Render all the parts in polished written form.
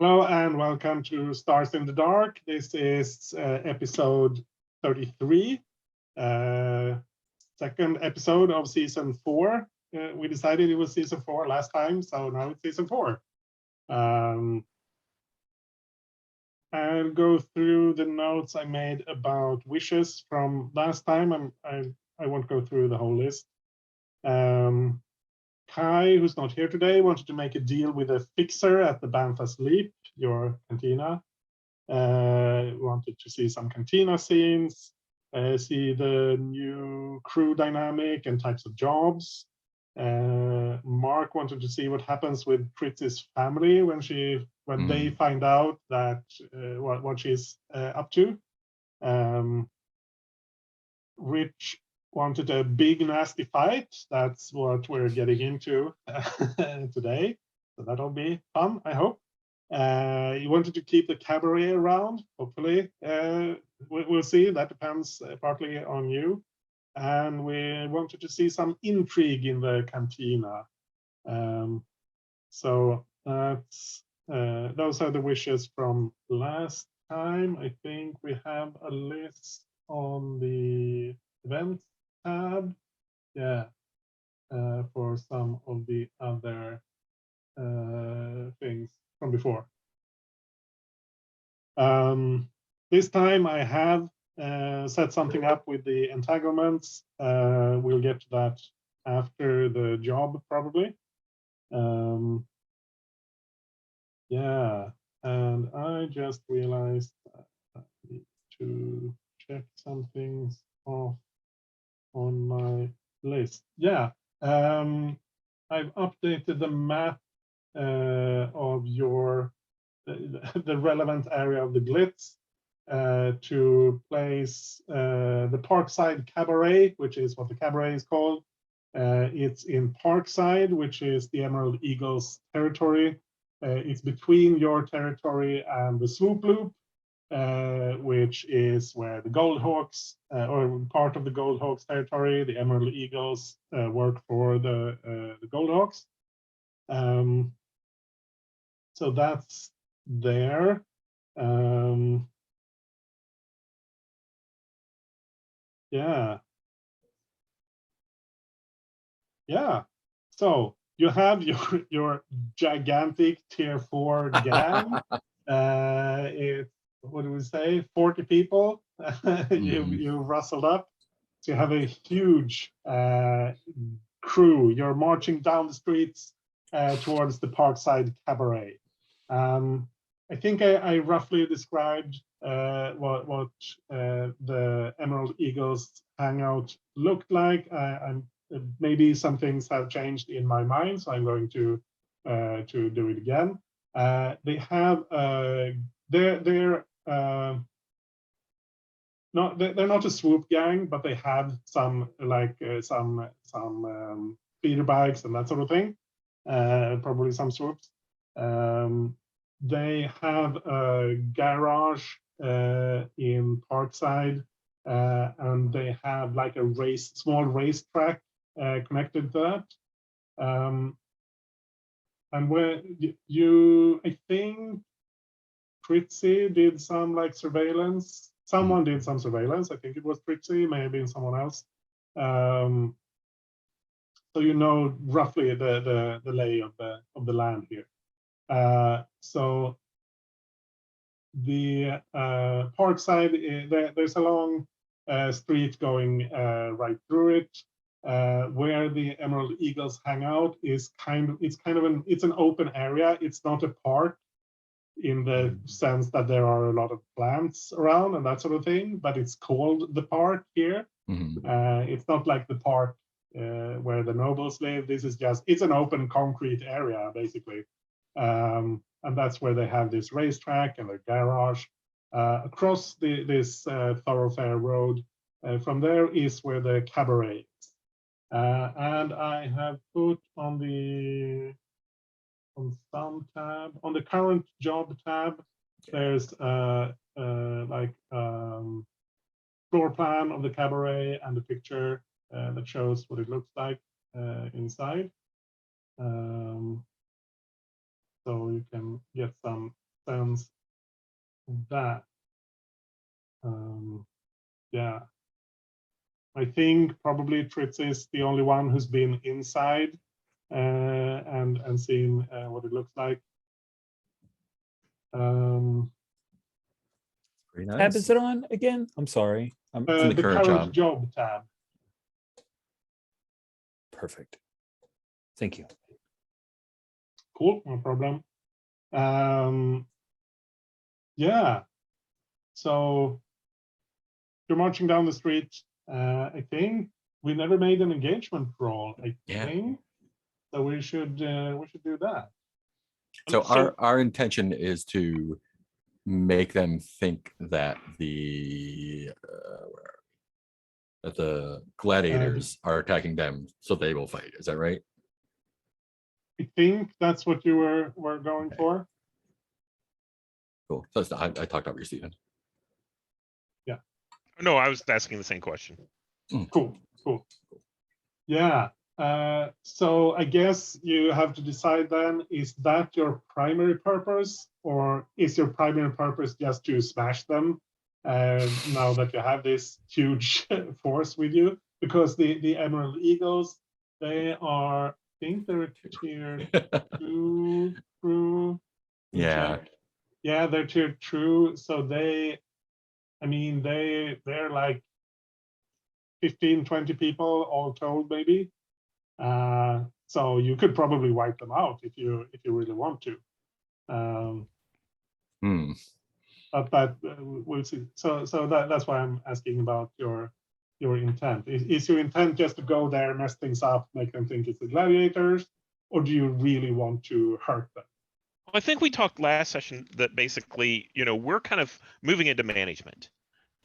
Hello and welcome to Stars in the Dark. This is episode 33, second episode of season 4. We decided it was season 4 last time, so now it's season 4. I'll go through the notes I made about wishes from last time. I won't go through the whole list. Kai, who's not here today, wanted to make a deal with a fixer at the Banthas Leap, your cantina. Wanted to see some cantina scenes, see the new crew dynamic and types of jobs. Mark wanted to see what happens with Fritzi's family when they find out that what she's up to. Rich wanted a big nasty fight. That's what we're getting into today. So that'll be fun, I hope. He wanted to keep the cabaret around, hopefully. We'll see. That depends partly on you. And we wanted to see some intrigue in the cantina. So that's those are the wishes from last time. I think we have a list on the events tab. Yeah, for some of the other things from before. This time I have set something up with the entanglements. We'll get to that after the job, probably. Yeah, and I just realized that I need to check some things off on my list. Yeah, I've updated the map of the relevant area of the glitz to place the Parkside Cabaret, which is what the cabaret is called. It's in Parkside, which is the Emerald Eagle's territory. It's between your territory and the Swoop Loop, which is where the Goldhawks, or part of the Goldhawks territory, the Emerald Eagles work for the Goldhawks. So that's there. Yeah. Yeah. So you have your gigantic tier 4 gang. It's, what do we say, 40 people you rustled up. So you have a huge crew. You're marching down the streets towards the Parkside Cabaret. I think I roughly described what the Emerald Eagles hangout looked like. Maybe some things have changed in my mind, so I'm going to do it again. They have they're not a swoop gang, but they have some like some speeder bikes and that sort of thing. Probably some swoops. They have a garage in Parkside, and they have like a small racetrack connected to that. And where I think Fritzi did some like surveillance. Someone did some surveillance. I think it was Fritzi, maybe someone else. So you know roughly the lay of the land here. So the Parkside, there's a long street going right through it. Where the Emerald Eagles hang out is it's an open area. It's not a park in the sense that there are a lot of plants around and that sort of thing, but it's called the park here. It's not like the park where the nobles live. This is it's an open concrete area, basically. And that's where they have this racetrack and their garage. Across this thoroughfare road, from there is where the cabaret is. And I have put on some tab, on the current job tab, there's like floor plan of the cabaret and the picture that shows what it looks like inside. So you can get some sense that. Yeah, I think probably Tritz is the only one who's been inside and seen what it looks like. Very Tab nice. is it on again? I'm sorry. I'm in the The current current job. job tab. perfect. Thank you. Cool, no problem. Yeah, so you're marching down the street. I think we never made an engagement roll. I Yeah. think so. We should do that. So our intention is to make them think that the gladiators are attacking them, so they will fight. Is that right? I think that's what you were going Okay. for. Cool. So I talked over you, Stephen. No, I was asking the same question. Cool. Yeah. So I guess you have to decide then, is that your primary purpose, or is your primary purpose just to smash them now that you have this huge force with you? Because the Emerald Eagles, they are, I think they're tier 2 crew. Yeah. Yeah, they're tier 2. So they're like 15, 20 people all told, maybe. So you could probably wipe them out if you really want to. But we'll see. So that's why I'm asking about your intent. Is your intent just to go there, mess things up, make them think it's the gladiators, or do you really want to hurt them? Well, I think we talked last session that basically, we're kind of moving into management,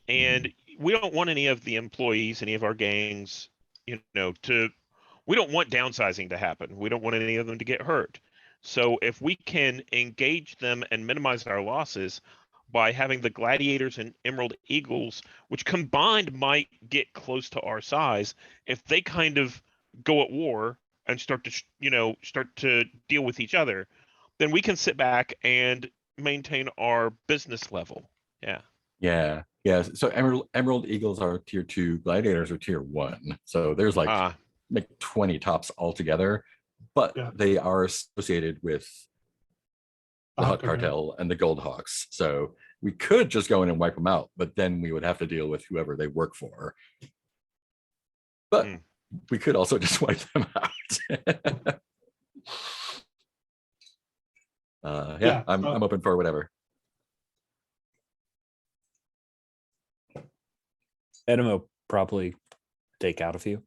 and we don't want any of the employees, any of our gangs, we don't want downsizing to happen. We don't want any of them to get hurt. So if we can engage them and minimize our losses by having the Gladiators and Emerald Eagles, which combined might get close to our size, if they kind of go at war and start to deal with each other, then we can sit back and maintain our business level. Yeah. So Emerald Eagles are tier 2, Gladiators are tier 1. So there's like 20 tops altogether, but they are associated with the Hut Cartel and the Gold Hawks. So we could just go in and wipe them out, but then we would have to deal with whoever they work for. But we could also just wipe them out. I'm open for whatever. Adam will probably take out a few.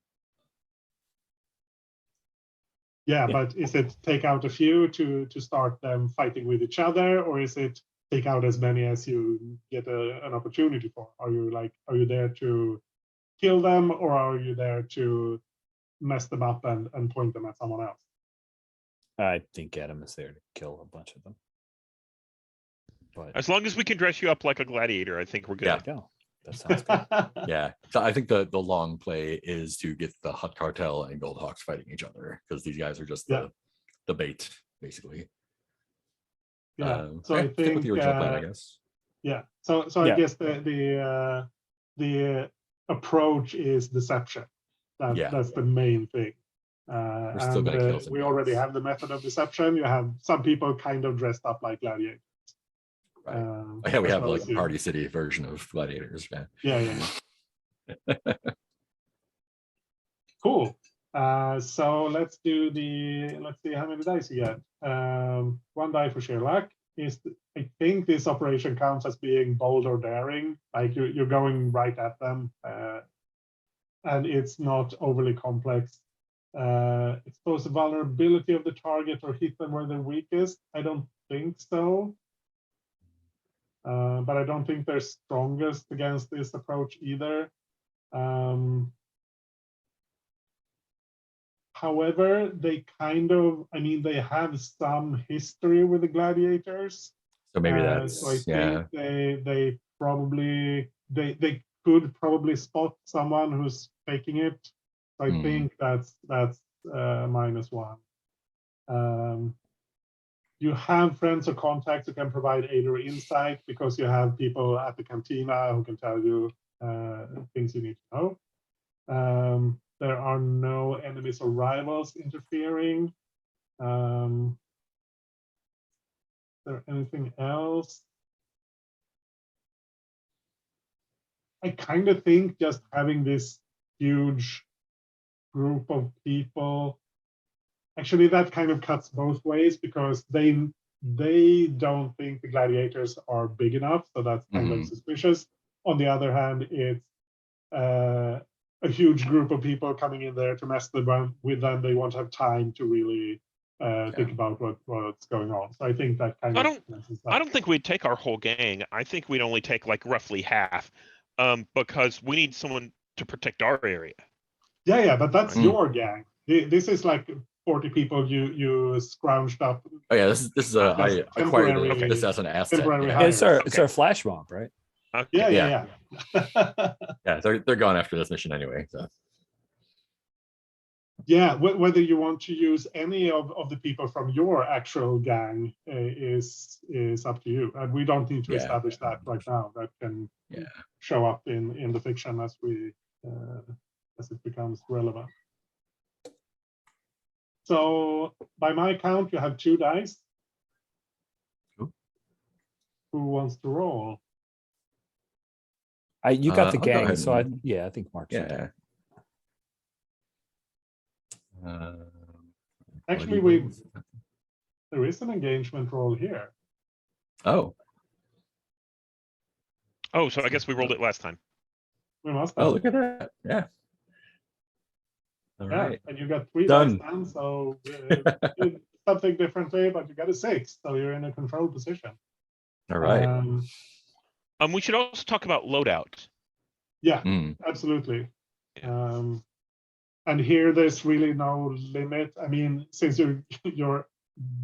Yeah, but is it take out a few to start them fighting with each other, or is it take out as many as you get an opportunity for? Are you there to kill them, or are you there to mess them up and point them at someone else? I think Adam is there to kill a bunch of them. But as long as we can dress you up like a gladiator, I think we're good. Yeah, that sounds good. Yeah. So I think the long play is to get the Hut Cartel and Gold Hawks fighting each other, because these guys are just the bait, basically. Yeah. So I think stick with the original plan, I guess. Yeah. So I guess the approach is deception. That's the main thing. We're still gonna kill some we guys. already have the method of deception. You have some people kind of dressed up like gladiators. Right. We have like a Party City version of Gladiators. Yeah. Cool. So let's see how many dice you get. 1 die for sheer luck. I think this operation counts as being bold or daring. Like you're going right at them, and it's not overly complex. Expose the vulnerability of the target or hit them where they're weakest. I don't think so. But I don't think they're strongest against this approach either. However, they they have some history with the Gladiators. So maybe that's so I think they could probably spot someone who's faking it. So I think that's -1. you have friends or contacts who can provide aid or insight because you have people at the cantina who can tell you things you need to know. There are no enemies or rivals interfering. Is there anything else? I kind of think just having this huge group of people, actually that kind of cuts both ways, because they don't think the gladiators are big enough, so that's kind of suspicious. On the other hand, it's a huge group of people coming in there to mess with them. They won't have time to really think about what's going on. So I think that kind of I don't think we'd take our whole gang. I think we'd only take like roughly half, because we need someone to protect our area. Yeah, but that's your gang. This is like 40 people you scrounged up. Oh yeah, this is I acquired this as an asset. Temporary It's our flash mob, right? Okay. Yeah. Yeah, they're gone after this mission anyway. So. Yeah, whether you want to use any of the people from your actual gang is up to you, and we don't need to establish that right now. That can show up in the fiction as it becomes relevant. So by my count, you have 2 dice. Cool. Who wants to roll? You got the I'll go gang, ahead so and- I think Mark should. Yeah. Actually, there is an engagement roll here. Oh. Oh, so I guess we rolled it last time. We must Oh, have. look at that. Yeah. All right. And you got 3 Done. dice down, so something differently, but you got a 6, so you're in a control position. All right. We should also talk about loadout. Yeah, absolutely. And here there's really no limit. I mean, since you're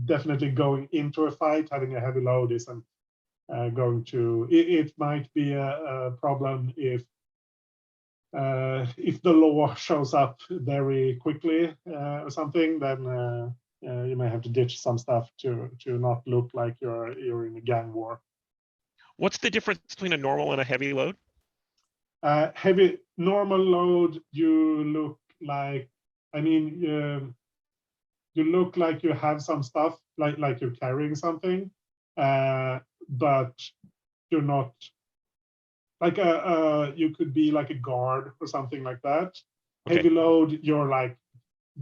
definitely going into a fight, having a heavy load isn't going to. It might be a problem if the law shows up very quickly or something. Then you may have to ditch some stuff to not look like you're in a gang war. What's the difference between a normal and a heavy load? Heavy normal load, you look like, I mean, you look like you have some stuff, like you're carrying something, but you're not. Like you could be like a guard or something like that. Okay. Heavy load, you're like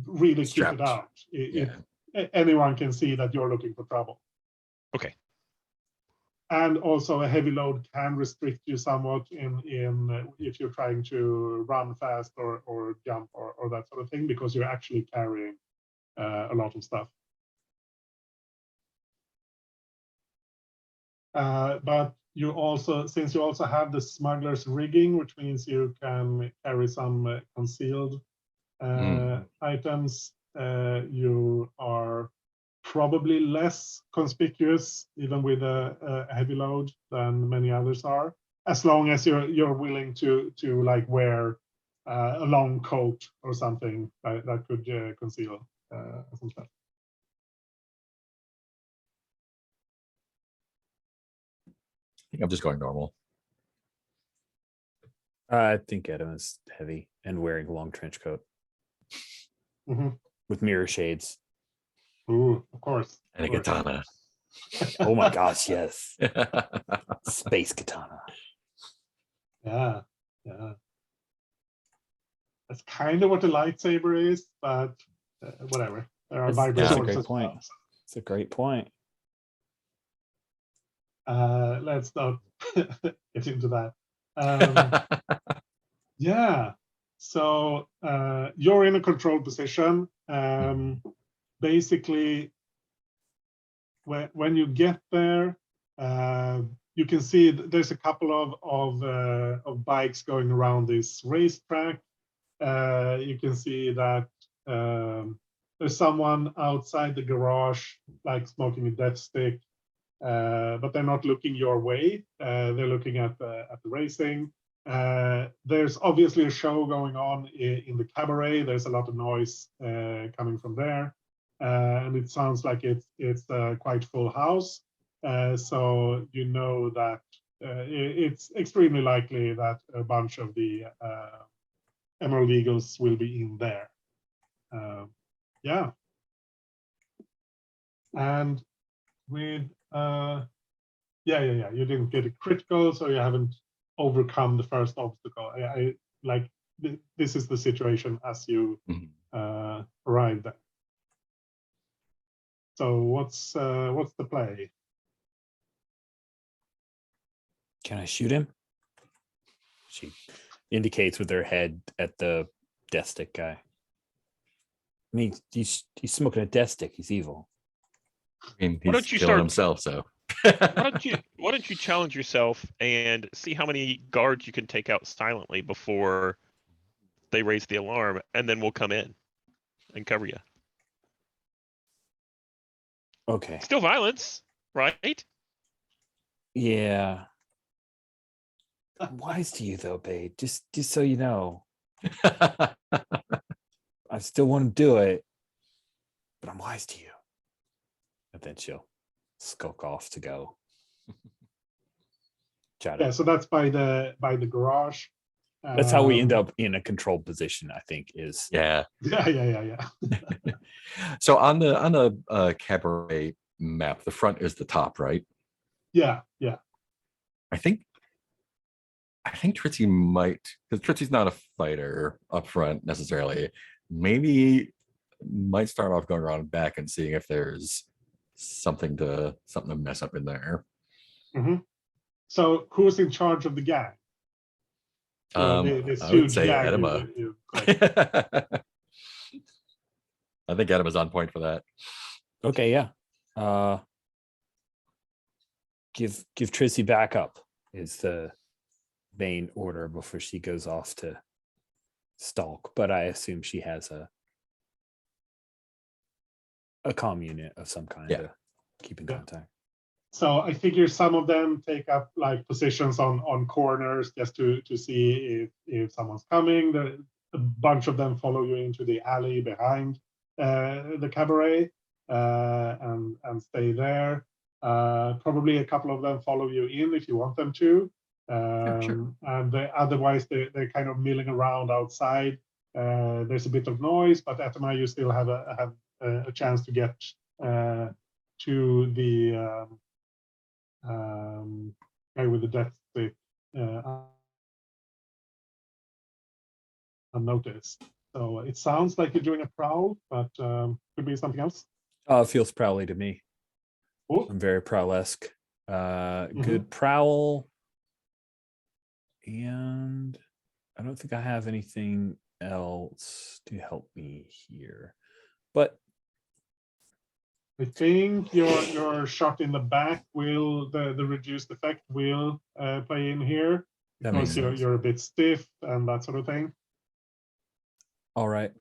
really Strapped. kitted out. Anyone can see that you're looking for trouble. Okay. And also a heavy load can restrict you somewhat in if you're trying to run fast or jump or that sort of thing, because you're actually carrying a lot of stuff. But you also, since you also have the smuggler's rigging, which means you can carry some concealed items, you are probably less conspicuous, even with a heavy load, than many others are, as long as you're willing to like wear a long coat or something that could conceal some stuff. I think I'm just going normal. I think Adam is heavy and wearing a long trench coat with mirror shades. Ooh, of course. And a katana. Oh my gosh, yes. Space katana. Yeah. That's kind of what a lightsaber is, but whatever. There are vibrant That's a swords great as point. well. It's a great point. Let's not get into that. Yeah. So you're in a control position. Basically, when you get there, you can see there's a couple of bikes going around this racetrack. You can see that there's someone outside the garage, like smoking a death stick, but they're not looking your way. They're looking at the racing. There's obviously a show going on in the cabaret. There's a lot of noise coming from there. and it sounds like it's a quite full house. So you know that it's extremely likely that a bunch of the Emerald Eagles will be in there. Yeah. And with yeah, you didn't get a critical, so you haven't overcome the first obstacle. I like this is the situation as you arrived there. So what's the play? Can I shoot him? She indicates with her head at the death stick guy. I mean, he's smoking a death stick. He's evil. I mean, Why don't he's you killing start- himself, so. Why don't you challenge yourself and see how many guards you can take out silently before they raise the alarm, and then we'll come in and cover you. Okay. Still violence, right? Yeah. I'm wise to you though, babe. Just so you know. I still want to do it, but I'm wise to you. And then she'll skulk off to go. Yeah, so that's by the garage. That's how we end up in a controlled position, I think, is Yeah. Yeah. So on the cabaret map, the front is the top, right? Yeah. I think Trixie might, because Trixie's not a fighter up front necessarily. Maybe might start off going around back and seeing if there's something to mess up in there. Mm-hmm. So who's in charge of the gang? This I would huge say gang Edema. I think Edema's on point for that. okay. Yeah. Give Trissy back up is the main order before she goes off to stalk. But I assume she has a comm unit of some kind to keep in contact. So I figure some of them take up like positions on corners just to see if someone's coming. A bunch of them follow you into the alley behind the cabaret and stay there. Probably a couple of them follow you in if you want them to. Sure. And otherwise they're kind of milling around outside. There's a bit of noise, but Atema, you still have a chance to get to the guy with the death stick unnoticed. So it sounds like you're doing a prowl, but could be something else. It feels prowly to me. Oh. I'm very prowl-esque. Good prowl. And I don't think I have anything else to help me here. But I think your shot in the back will the reduced effect will play in here because you're a bit stiff and that sort of thing. All right.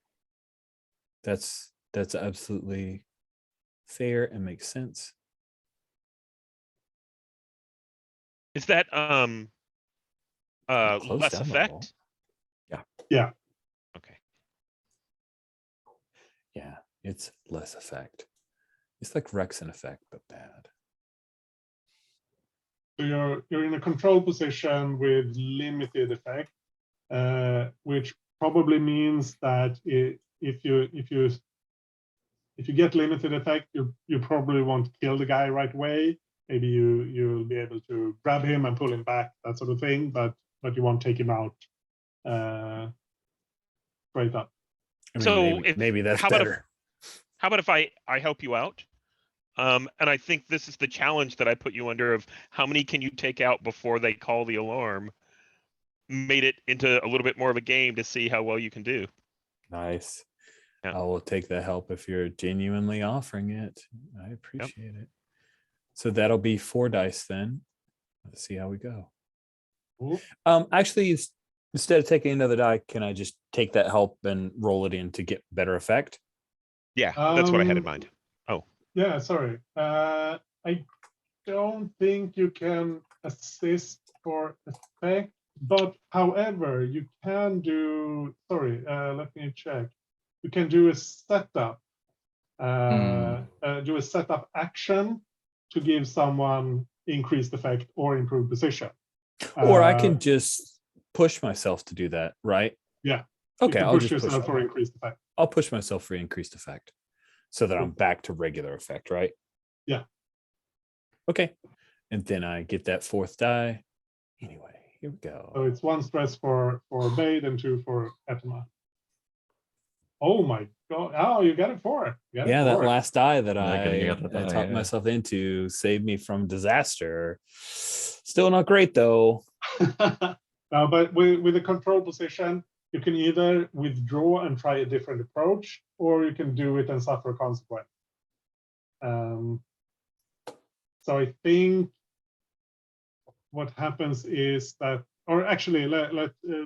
That's absolutely fair and makes sense. Is that less effect? Yeah. Okay. Yeah, it's less effect. It's like Rexin effect, but bad. So you're in a control position with limited effect, which probably means that if you get limited effect, you probably won't kill the guy right away. Maybe you'll be able to grab him and pull him back, that sort of thing, but you won't take him out straight up. I mean, So maybe that's how better. How about if I help you out? And I think this is the challenge that I put you under of how many can you take out before they call the alarm? Made it into a little bit more of a game to see how well you can do. Nice. Yeah. I will take the help if you're genuinely offering it. I appreciate it. So that'll be 4 dice then. Let's see how we go. Cool. Actually, instead of taking another die, can I just take that help and roll it in to get better effect? Yeah, that's what I had in mind. Oh. Yeah, sorry. I don't think you can assist for effect, but however, you can do, sorry, let me check. You can do a setup do a setup action to give someone increased effect or improved position. Or I can just push myself to do that, right? Yeah. Okay, you can I'll push just push. yourself for increased effect. I'll push myself for increased effect, so that Cool. I'm back to regular effect, right? Yeah. Okay, and then I get that 4th die. Anyway, here we go. So it's 1 stress for Bade and 2 for Etema. Oh my god! Oh, you got it for it. Yeah, that last die that Yeah, I talked myself into saved me from disaster. Still not great though. No, but with the control position, you can either withdraw and try a different approach, or you can do it and suffer consequence. So I think what happens is that, or actually, let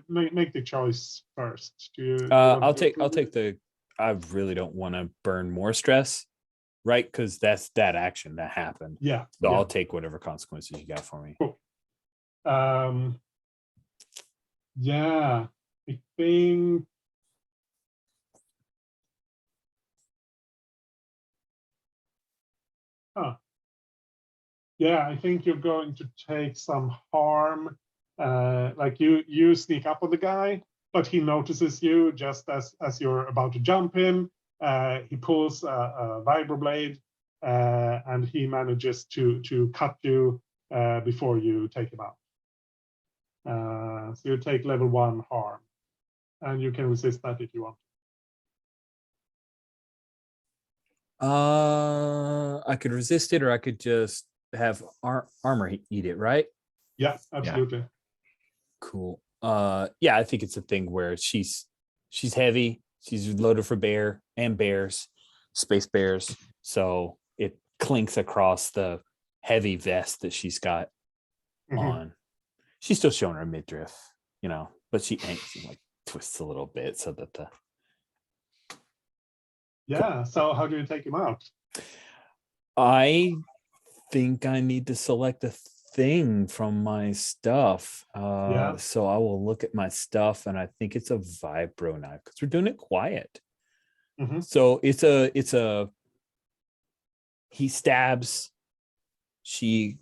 make the choice first. Do you I'll take the. I really don't want to burn more stress, right? Because that's that action that happened. Yeah. So yeah. I'll take whatever consequences you got for me. Cool. Yeah, I think. Huh. Yeah, I think you're going to take some harm. Like you sneak up on the guy, but he notices you just as you're about to jump him. He pulls a vibroblade, and he manages to cut you before you take him out. So you take level 1 harm, and you can resist that if you want. I could resist it, or I could just have armor eat it, right? Yeah, absolutely. Yeah. Cool. Yeah, I think it's a thing where she's heavy, she's loaded for space bears, so it clinks across the heavy vest that she's got on. She's still showing her midriff, but she like twists a little bit so that the. Yeah. So how do you take him out? I think I need to select a thing from my stuff. Yeah. So I will look at my stuff, and I think it's a vibro knife because we're doing it quiet. So it's a. He stabs. She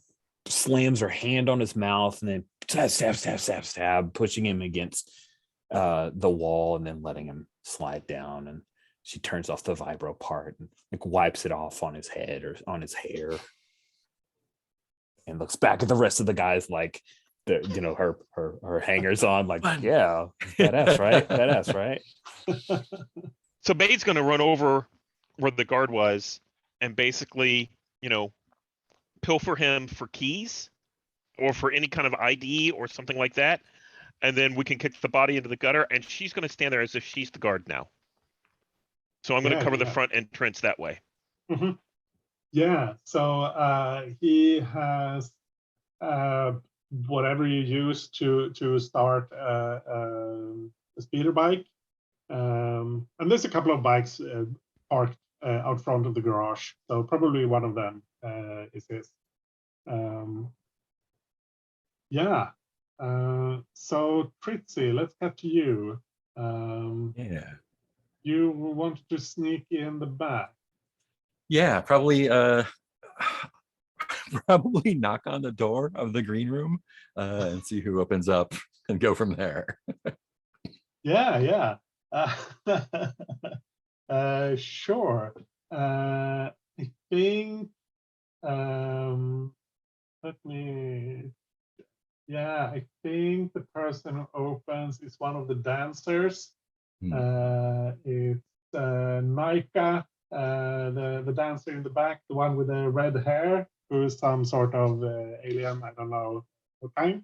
slams her hand on his mouth and then stab, pushing him against the wall and then letting him slide down. And she turns off the vibro part and like wipes it off on his head or on his hair, and looks back at the rest of the guys like her hangers on, like, yeah, badass, right? Badass, right? So Bade's going to run over where the guard was and basically, pilfer him for keys or for any kind of ID or something like that. And then we can kick the body into the gutter, and she's going to stand there as if she's the guard now. So I'm going to cover the front entrance that way. Yeah. So he has whatever you use to start a speeder bike. And there's a couple of bikes parked out front of the garage. So probably one of them is his. Yeah. So Tritzy, let's get to you. Yeah. You wanted to sneak in the back. Yeah, probably probably knock on the door of the green room and see who opens up and go from there. Yeah. Sure. I think I think the person who opens is one of the dancers. It's Naika, the dancer in the back, the one with the red hair, who is some sort of alien, I don't know what kind.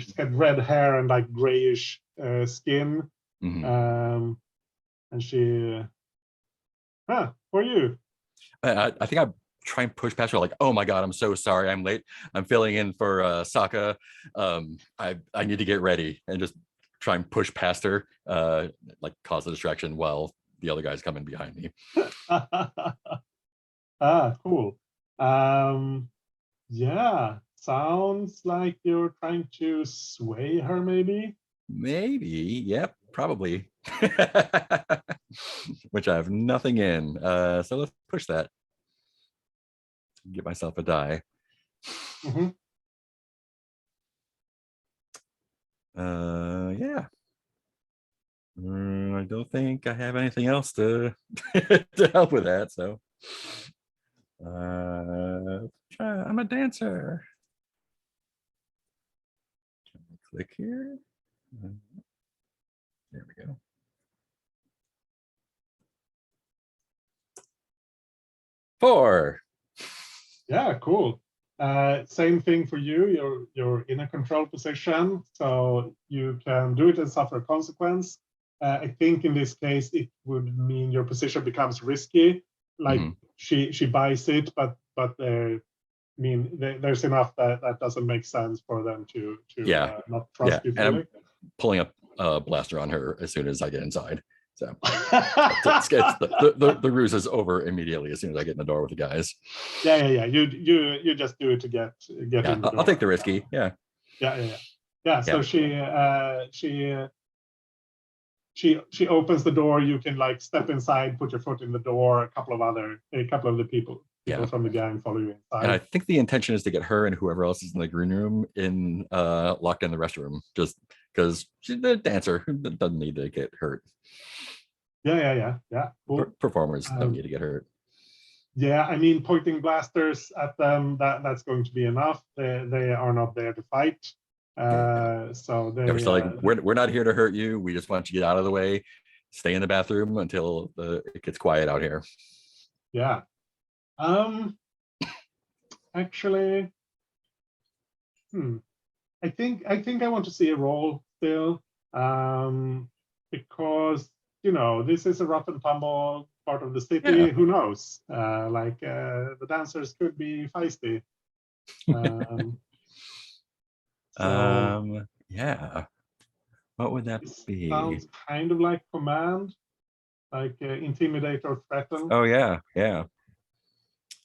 She's got red hair and like grayish skin. And she, for you. I think I try and push past her, like, oh my god, I'm so sorry, I'm late, I'm filling in for Saka. I need to get ready, and just try and push past her, like cause a distraction while the other guy's coming behind me. Cool. Yeah, sounds like you're trying to sway her, maybe. Yep, probably. Which I have nothing in. So let's push that. Get myself a die. Mm-hmm. Yeah. I don't think I have anything else to to help with that. So I'm a dancer. Click here. There we go. Four. Yeah, cool. Same thing for you. You're in a control position, so you can do it and suffer a consequence. I think in this case it would mean your position becomes risky. Like she buys it, but there's enough that doesn't make sense for them to not trust you fully. I'm pulling up a blaster on her as soon as I get inside. So the ruse is over immediately as soon as I get in the door with the guys. Yeah. You just do it to get in the door. I'll take the risky. Yeah. So she opens the door. You can like step inside, put your foot in the door. A couple of the people from the gang follow you inside. And I think the intention is to get her and whoever else is in the green room locked in the restroom, just because she's the dancer who doesn't need to get hurt. Yeah. Cool. Performers don't need to get hurt. Yeah, I mean, pointing blasters at them, that's going to be enough. They are not there to fight. So they're still like, we're not here to hurt you. We just want you to get out of the way. Stay in the bathroom until it gets quiet out here. Yeah. Actually, I think I want to see a roll still, because this is a rough and tumble part of the city. Yeah. Who knows? The dancers could be feisty. Yeah. What would that be? Sounds kind of like command, like intimidate or threaten. Oh yeah.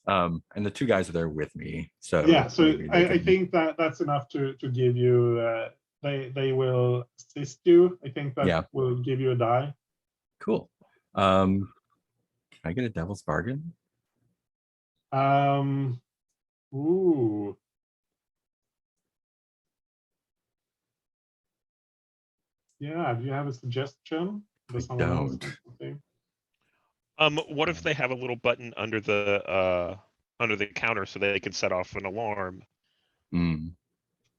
And the two guys are there with me. So yeah, so I think that's enough to give you. They will assist you. I think that will give you a die. Cool. Can I get a devil's bargain? Ooh. Yeah, do you have a suggestion? I don't. What if they have a little button under the counter so they can set off an alarm?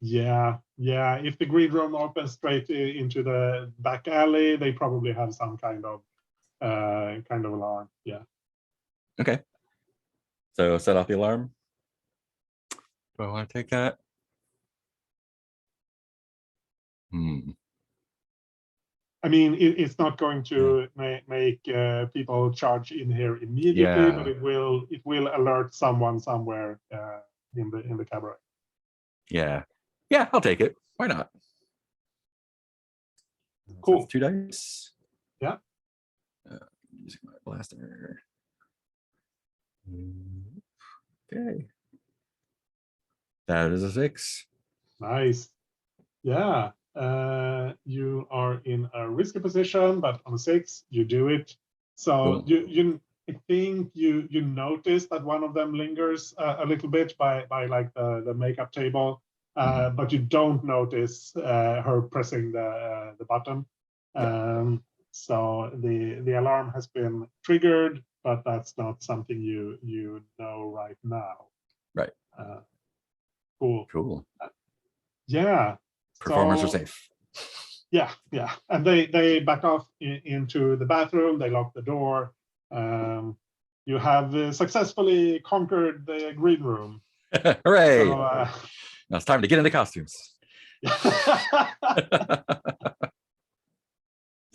Yeah. If the green room opens straight into the back alley, they probably have some kind of alarm. Yeah. Okay. So set off the alarm. Do I want to take that? I mean, it's not going to make people charge in here immediately, but it will alert someone somewhere in the cabaret. Yeah, I'll take it. Why not? Cool. So 2 dice. Yeah. Using my blaster. Okay. That is a 6. Nice. Yeah. You are in a risky position, but on a 6, you do it. So cool. I think you notice that one of them lingers a little bit by like the makeup table, but you don't notice her pressing the button. So the alarm has been triggered, but that's not something you know right now. Right. Cool. Yeah. Performers are safe. Yeah. And they back off into the bathroom. They lock the door. You have successfully conquered the green room. Hooray! So, now it's time to get into costumes.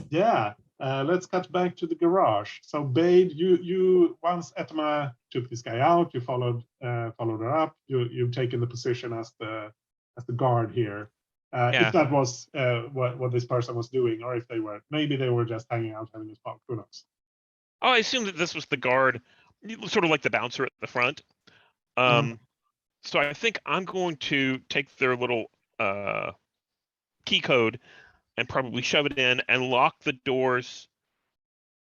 Yeah. Let's cut back to the garage. So Bade, you once Etma took this guy out, you followed her up. You've taken the position as the guard here. If that was what this person was doing, or if maybe they were just hanging out having a smoke. Who knows? Oh, I assume that this was the guard, sort of like the bouncer at the front. So I think I'm going to take their little key code and probably shove it in and lock the doors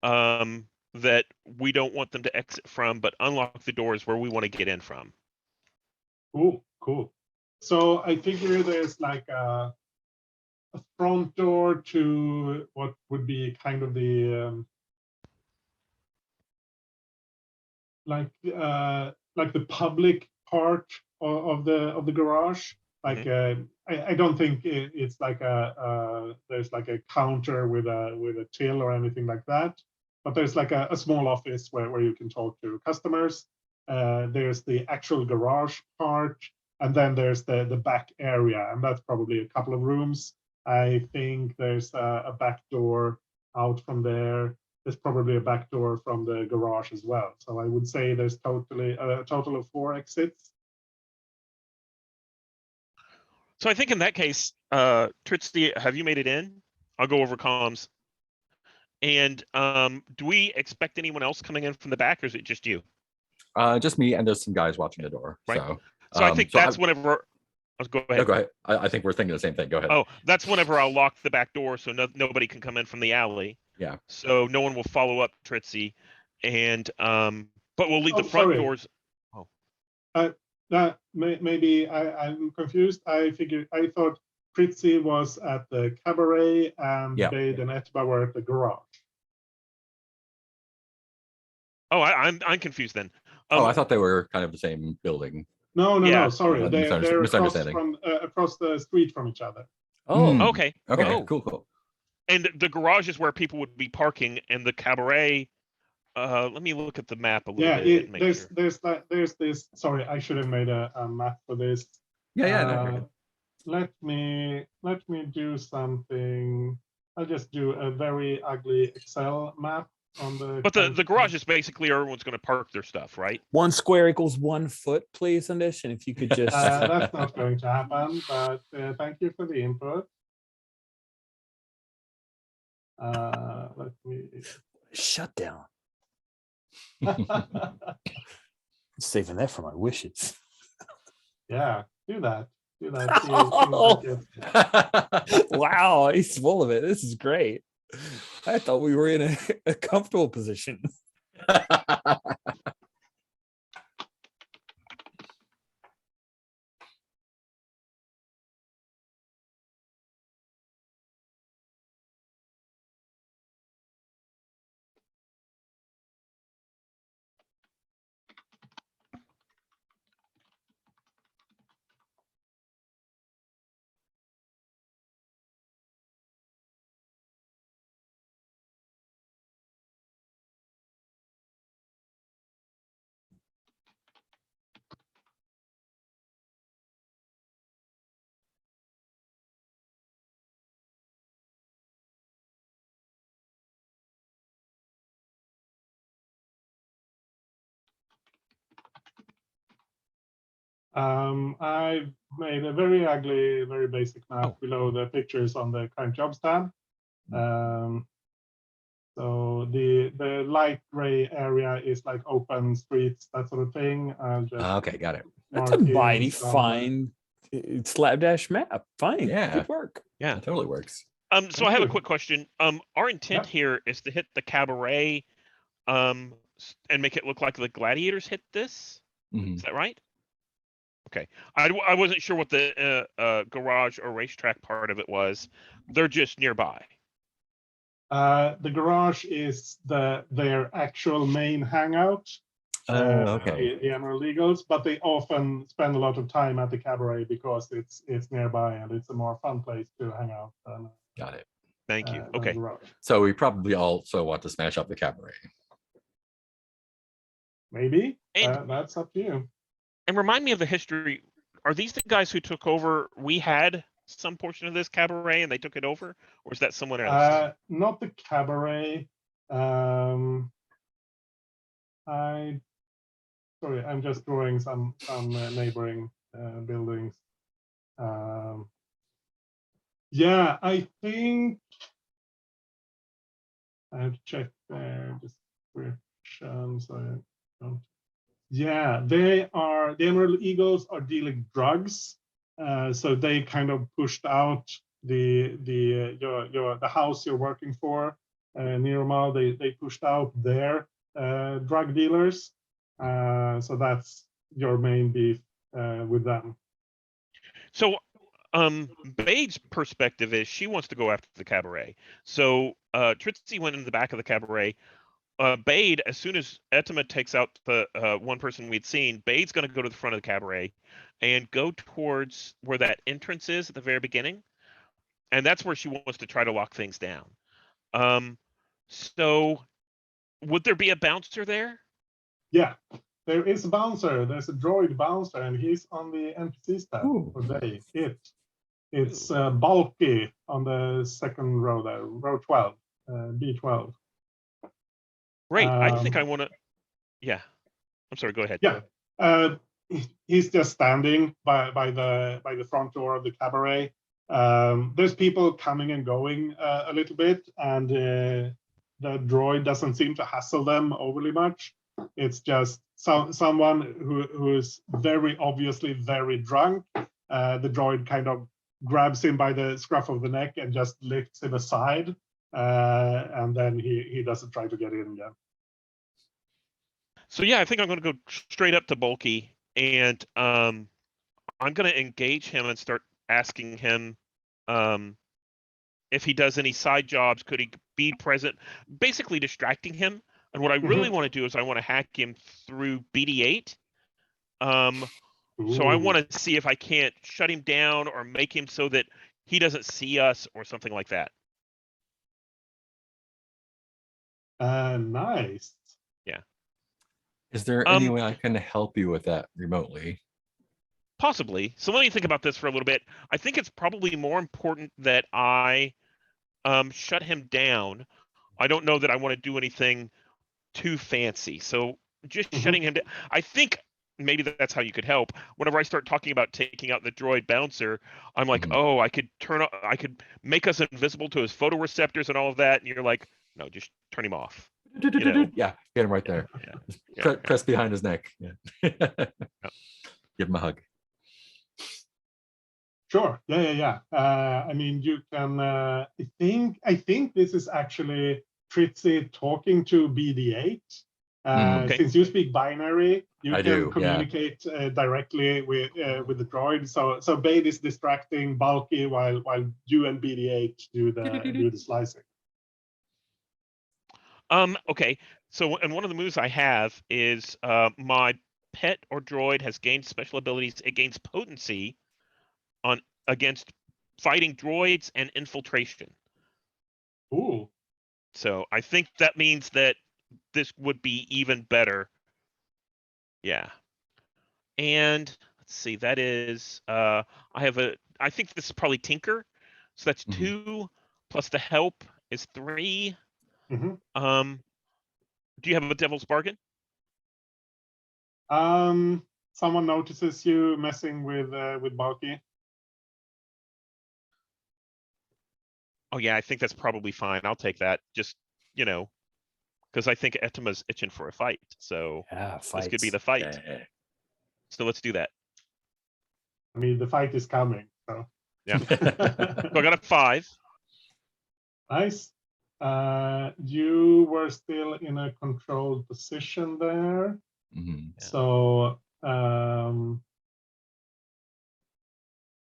that we don't want them to exit from, but unlock the doors where we want to get in from. Cool. So I figure there's like a front door to what would be kind of the like the public part of the garage. Like I don't think it's like there's like a counter with a till or anything like that. But there's like a small office where you can talk to customers. There's the actual garage part, and then there's the back area, and that's probably a couple of rooms. I think there's a back door out from there. There's probably a back door from the garage as well. So I would say there's totally a total of 4 exits. So I think in that case, Tritsy, have you made it in? I'll go over comms. And do we expect anyone else coming in from the back, or is it just you? Just me, and there's some guys watching the door. Right. So I think that's whenever. Go ahead. No, go ahead. I think we're thinking the same thing. Go ahead. Oh, that's whenever I'll lock the back door so nobody can come in from the alley. Yeah. So no one will follow up Tritsy, and but we'll leave the front doors. Maybe I'm confused. I thought Tritsy was at the cabaret and Bade and Etba were at the garage. Oh, I'm confused then. I thought they were kind of the same building. No. Sorry, they're misunderstanding. across the street from each other. Oh, okay. Cool. And the garage is where people would be parking, and the cabaret. Let me look at the map a little bit. There's this. Sorry, I should have made a map for this. No. Let me do something. I'll just do a very ugly Excel map on the. But the garage is basically everyone's going to park their stuff, right? 1 square equals 1 foot, please, Andish. And if you could just. That's not going to happen. But thank you for the input. Let me. Shut down. Saving that for my wishes. Yeah, do that. Wow, he's full of it. This is great. I thought we were in a comfortable position. I've made a very ugly, very basic map below the pictures on the current jobs tab. So the light gray area is like open streets, that sort of thing. Okay, got it. That's a mighty fine slapdash map. Fine. Yeah. Good work. Yeah, it totally works. So I have a quick question. Our intent here is to hit the cabaret, and make it look like the Gladiators hit this. Is that right? Okay. I wasn't sure what the garage or racetrack part of it was. They're just nearby. The garage is their actual main hangout. Okay. The Emerald Eagles, but they often spend a lot of time at the cabaret because it's nearby and it's a more fun place to hang out. Got it. Thank you. Okay. So we probably also want to smash up the cabaret. Maybe. That's up to you. And remind me of the history. Are these the guys who took over? We had some portion of this cabaret and they took it over, or is that someone else? Not the cabaret. I'm just drawing some neighboring buildings. Yeah, I think I have to check their description so I don't. Yeah, the Emerald Eagles are dealing drugs. So they kind of pushed out the house you're working for, Nirmal, they pushed out their drug dealers. So that's your main beef with them. So Bade's perspective is she wants to go after the cabaret. So Tritsy went in the back of the cabaret. Bade, as soon as Etima takes out the one person we'd seen, Bade's going to go to the front of the cabaret and go towards where that entrance is at the very beginning. And that's where she wants to try to lock things down. So would there be a bouncer there? Yeah, there is a bouncer. There's a droid bouncer, and he's on the NPC tab for day. It's bulky on the second row there, row 12, B12. Great. I think I want to. Yeah. I'm sorry. Go ahead. Yeah. He's just standing by the front door of the cabaret. There's people coming and going a little bit, and the droid doesn't seem to hassle them overly much. It's just someone who is very obviously very drunk. The droid kind of grabs him by the scruff of the neck and just lifts him aside, and then he doesn't try to get in again. So yeah, I think I'm going to go straight up to Bulky, and I'm going to engage him and start asking him if he does any side jobs. Could he be present? Basically distracting him. And what I really want to do is I want to hack him through BD8. So I want to see if I can't shut him down or make him so that he doesn't see us or something like that. Nice. Yeah. Is there any way I can help you with that remotely? Possibly. So let me think about this for a little bit. I think it's probably more important that I shut him down. I don't know that I want to do anything too fancy. So just shutting him down. I think maybe that's how you could help. Whenever I start talking about taking out the droid bouncer, I'm like, oh, I could make us invisible to his photoreceptors and all of that. And you're like, no, just turn him off. You know? Yeah, get him right there. Press behind his neck. Yeah. Give him a hug. Sure. Yeah. I mean, you can. I think this is actually Tritsy talking to BD8. Okay. Since you speak binary, you I can do, communicate directly with the droid. So Bade is distracting Bulky while you and BD8 do the slicing. Okay. So, and one of the moves I have is my pet or droid has gained special abilities. It gains potency against fighting droids and infiltration. Ooh. So I think that means that this would be even better. Yeah. And let's see, that is I think this is probably Tinker. So that's 2 plus the help is 3. Do you have a Devil's Bargain? Someone notices you messing with Bulky. Oh yeah, I think that's probably fine. I'll take that. Just, because I think Etima's itching for a fight. So this could be the fight. Yeah. So let's do that. I mean, the fight is coming. So yeah. So I got a 5. Nice. You were still in a controlled position there. So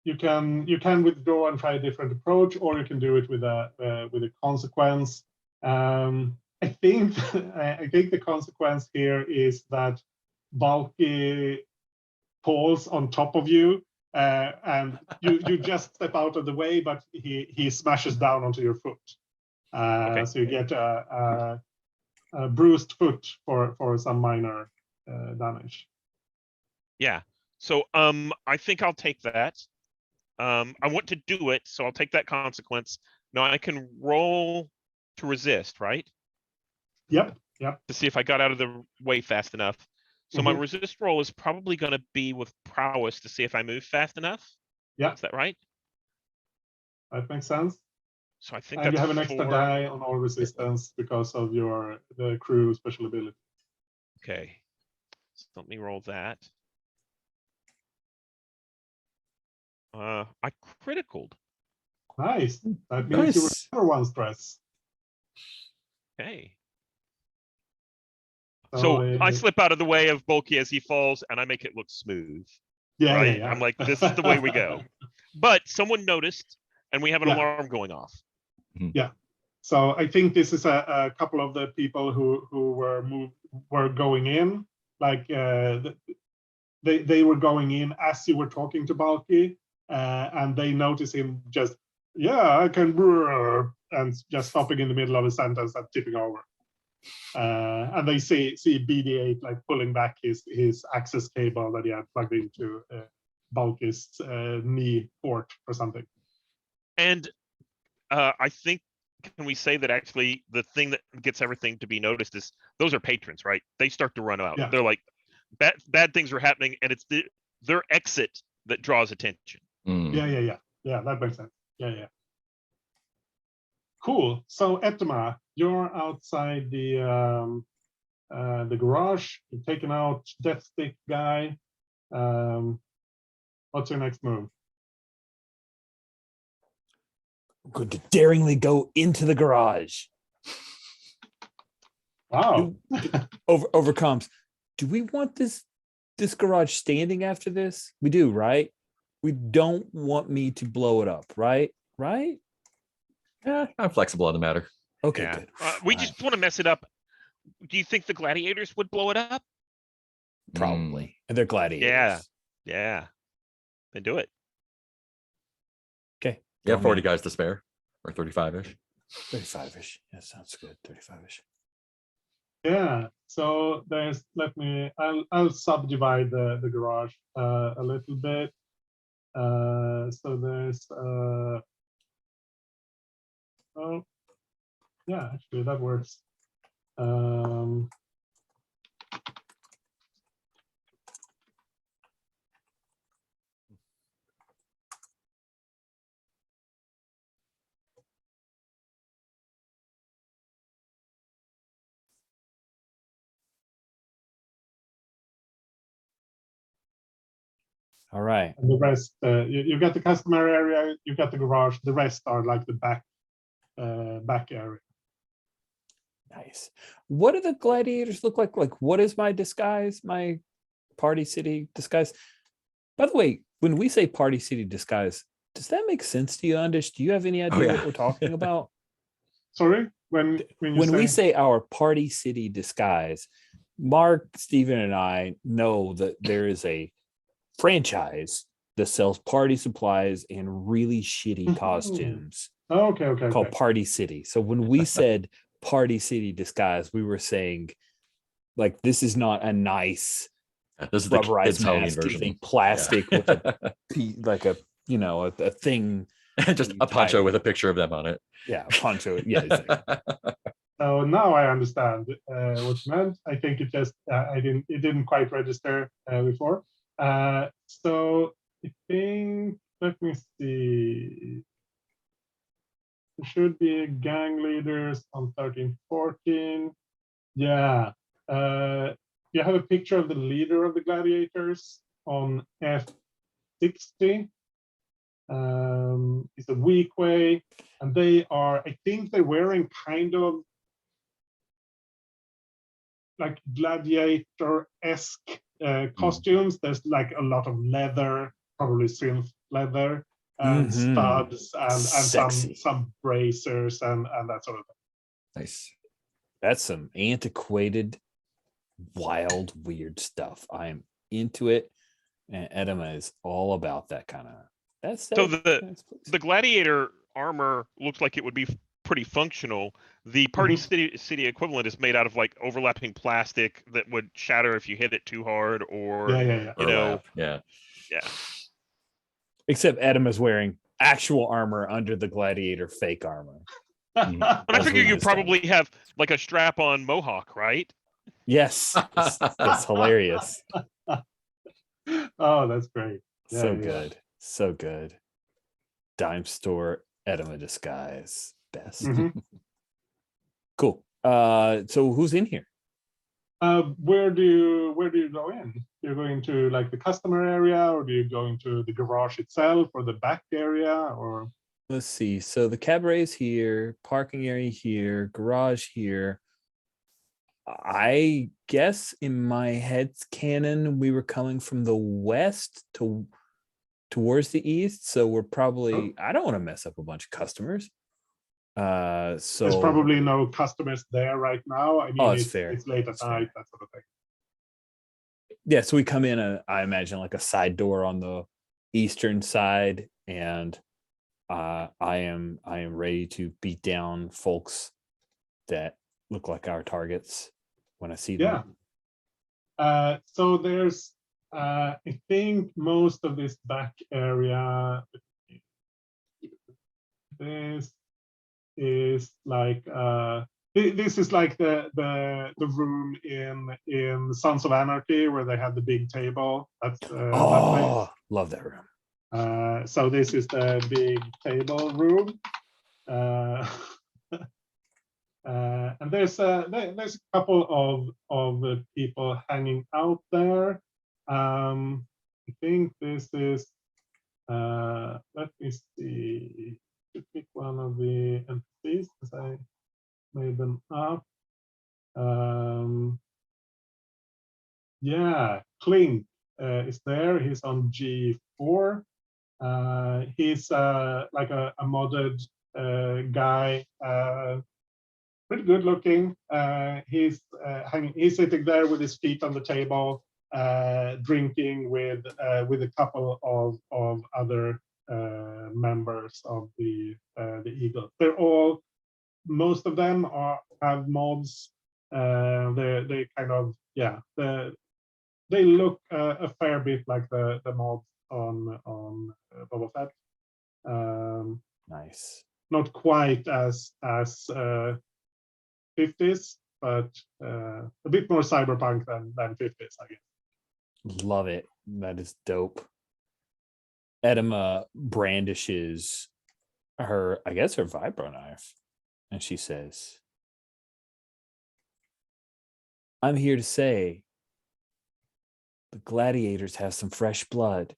you can withdraw and try a different approach, or you can do it with a consequence. I think the consequence here is that Bulky falls on top of you, and you just step out of the way, but he smashes down onto your foot. Okay. So you get a bruised foot for some minor damage. Yeah. So I think I'll take that. I want to do it, so I'll take that consequence. Now I can roll to resist, right? Yep. To see if I got out of the way fast enough. So my resist roll is probably going to be with prowess to see if I move fast enough. Yeah. Is that right? That makes sense. So I think and that's you have an extra 4. die on all resistance because of the crew special ability. Okay. So let me roll that. I criticaled. Nice. That means you Nice. recover one stress. Okay. So, So I slip out of the way of Bulky as he falls, and I make it look smooth. yeah, right? yeah. I'm like, this is the way we go. But someone noticed, and we have an Yeah. alarm going off. Yeah. So I think this is a couple of the people who were going in, like they were going in as you were talking to Balky, and they notice him just, yeah, I can, and just stopping in the middle of a sentence and tipping over. And they see BD8 like pulling back his access cable that he had plugged into Balky's knee port or something. And I think, can we say that actually the thing that gets everything to be noticed is those are patrons, right? They start to run out. Yeah. They're like, bad things are happening, and it's their exit that draws attention. Yeah, that makes sense. Yeah. Cool. So Etema, you're outside the garage. You're taking out Death Stick guy. What's your next move? I'm going to daringly go into the garage. Wow. Overcomes. Do we want this garage standing after this? We do, right? We don't want me to blow it up, right? Right? Yeah, I'm flexible on the matter. Okay, Yeah. good. We just want to mess it up. Do you think the gladiators would blow it up? Probably. And they're gladiators. Yeah. Then do it. Okay. You have 40 guys to spare, or 35-ish. 35-ish. Yeah, sounds good. 35-ish. Yeah. So there's, I'll subdivide the garage a little bit. So there's oh yeah, actually that works. All right. And the rest, you got the customer area, you got the garage. The rest are like the back area. Nice. What do the gladiators look like? Like, what is my disguise? My Party City disguise? By the way, when we say Party City disguise, does that make sense to you, Anders? Do you have any idea what we're talking about? Sorry, when we say our Party City disguise, Mark, Steven, and I know that there is a franchise that sells party supplies and really shitty costumes. Okay. Called Party City. So when we said Party City disguise, we were saying, like, this is not a nice this is the rubberized Halloween mask, version. plastic with a a thing. Just a poncho with a picture of them on it. Yeah, a poncho. Yeah, exactly. So now I understand what's meant. I think it just it didn't quite register before. So I think, let me see. There should be gang leaders on 13-14. Yeah. You have a picture of the leader of the gladiators on F60. It's a weak way, and they are, I think they're wearing kind of like gladiator-esque costumes. There's like a lot of leather, probably synth leather, and studs and some bracers and that sort of thing. Nice. That's some antiquated, wild, weird stuff. I am into it, and Edema is all about that kind of. So the gladiator armor looks like it would be pretty functional. The Party City equivalent is made out of like overlapping plastic that would shatter if you hit it too hard, or you know, yeah. Except Adam is wearing actual armor under the gladiator fake armor. But I figure you probably have like a strap-on mohawk, right? Yes, that's hilarious. Oh, that's great. Yeah, good. So good. Dime store Edema disguise. Best. Cool. So who's in here? Where do you go in? You're going to like the customer area, or do you go into the garage itself, or the back area, or? let's see. So the cabaret's here, parking area here, garage here. I guess in my head's canon, we were coming from the west towards the east. So we're probably, I don't want to mess up a bunch of customers. There's So probably no customers there right now. I mean, it's fair. it's late at It's night, fair. that sort of thing. Yeah, so we come in, I imagine like a side door on the eastern side, and I am ready to beat down folks that look like our targets when I see them. Yeah. So there's, I think most of this back area, this is like, this is like the room in Sons of Anarchy where they had the big table. That's that place. Love that room. So this is the big table room. And there's a couple of people hanging out there. I think this is, let me see, to pick one of the entities as I made them up. Yeah, Clink is there. He's on G4. He's like a modded guy, pretty good looking. He's sitting there with his feet on the table, drinking with a couple of other members of the Eagle. They're all, most of them have mods. They kind of, yeah, they look a fair bit like the mods on Boba Fett. Nice. Not quite as 50s, but a bit more cyberpunk than 50s, I guess. Love it. That is dope. Edema brandishes her, I guess, her vibro knife, and she says, I'm here to say the gladiators have some fresh blood,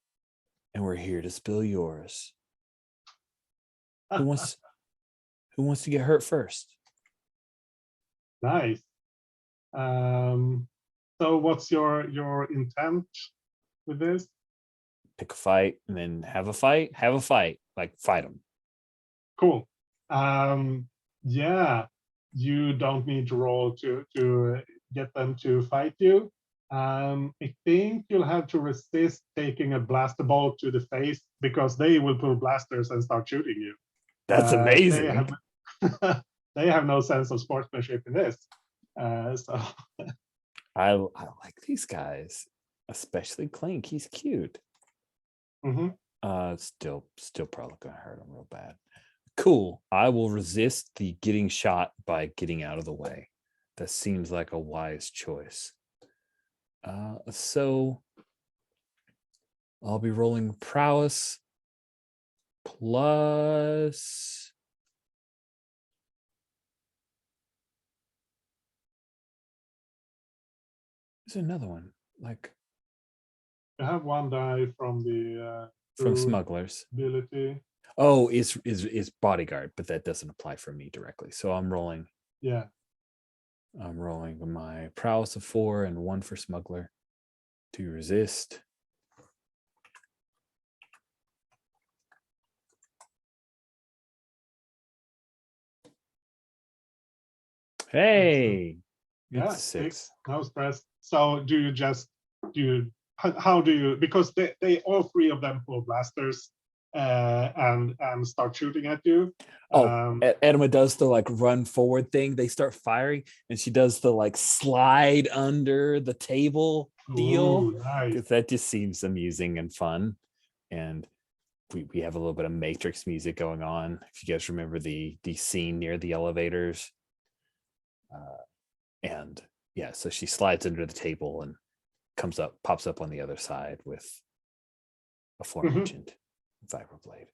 and we're here to spill yours. Who wants to get hurt first? Nice. So what's your intent with this? Pick a fight and then have a fight. Like fight them. Cool. Yeah, you don't need to roll to get them to fight you. I think you'll have to resist taking a blaster ball to the face because they will pull blasters and start shooting you. That's amazing. They have no sense of sportsmanship in this. So I like these guys, especially Clink. He's cute. Still probably gonna hurt him real bad. Cool. I will resist the getting shot by getting out of the way. That seems like a wise choice. So I'll be rolling prowess plus. There's another one, like you have one die from the from smugglers ability. Oh, is bodyguard, but that doesn't apply for me directly. So I'm rolling. Yeah. I'm rolling my prowess of 4 and 1 for smuggler to resist. Hey, yeah, it's 6. No stress. So how do you, because they all 3 of them pull blasters and start shooting at you. Edema does the like run forward thing. They start firing, and she does the like slide under the table deal. Nice. Because that just seems amusing and fun. And we have a little bit of Matrix music going on. If you guys remember the scene near the elevators. And yeah, so she slides under the table and pops up on the other side with aforementioned vibroblade.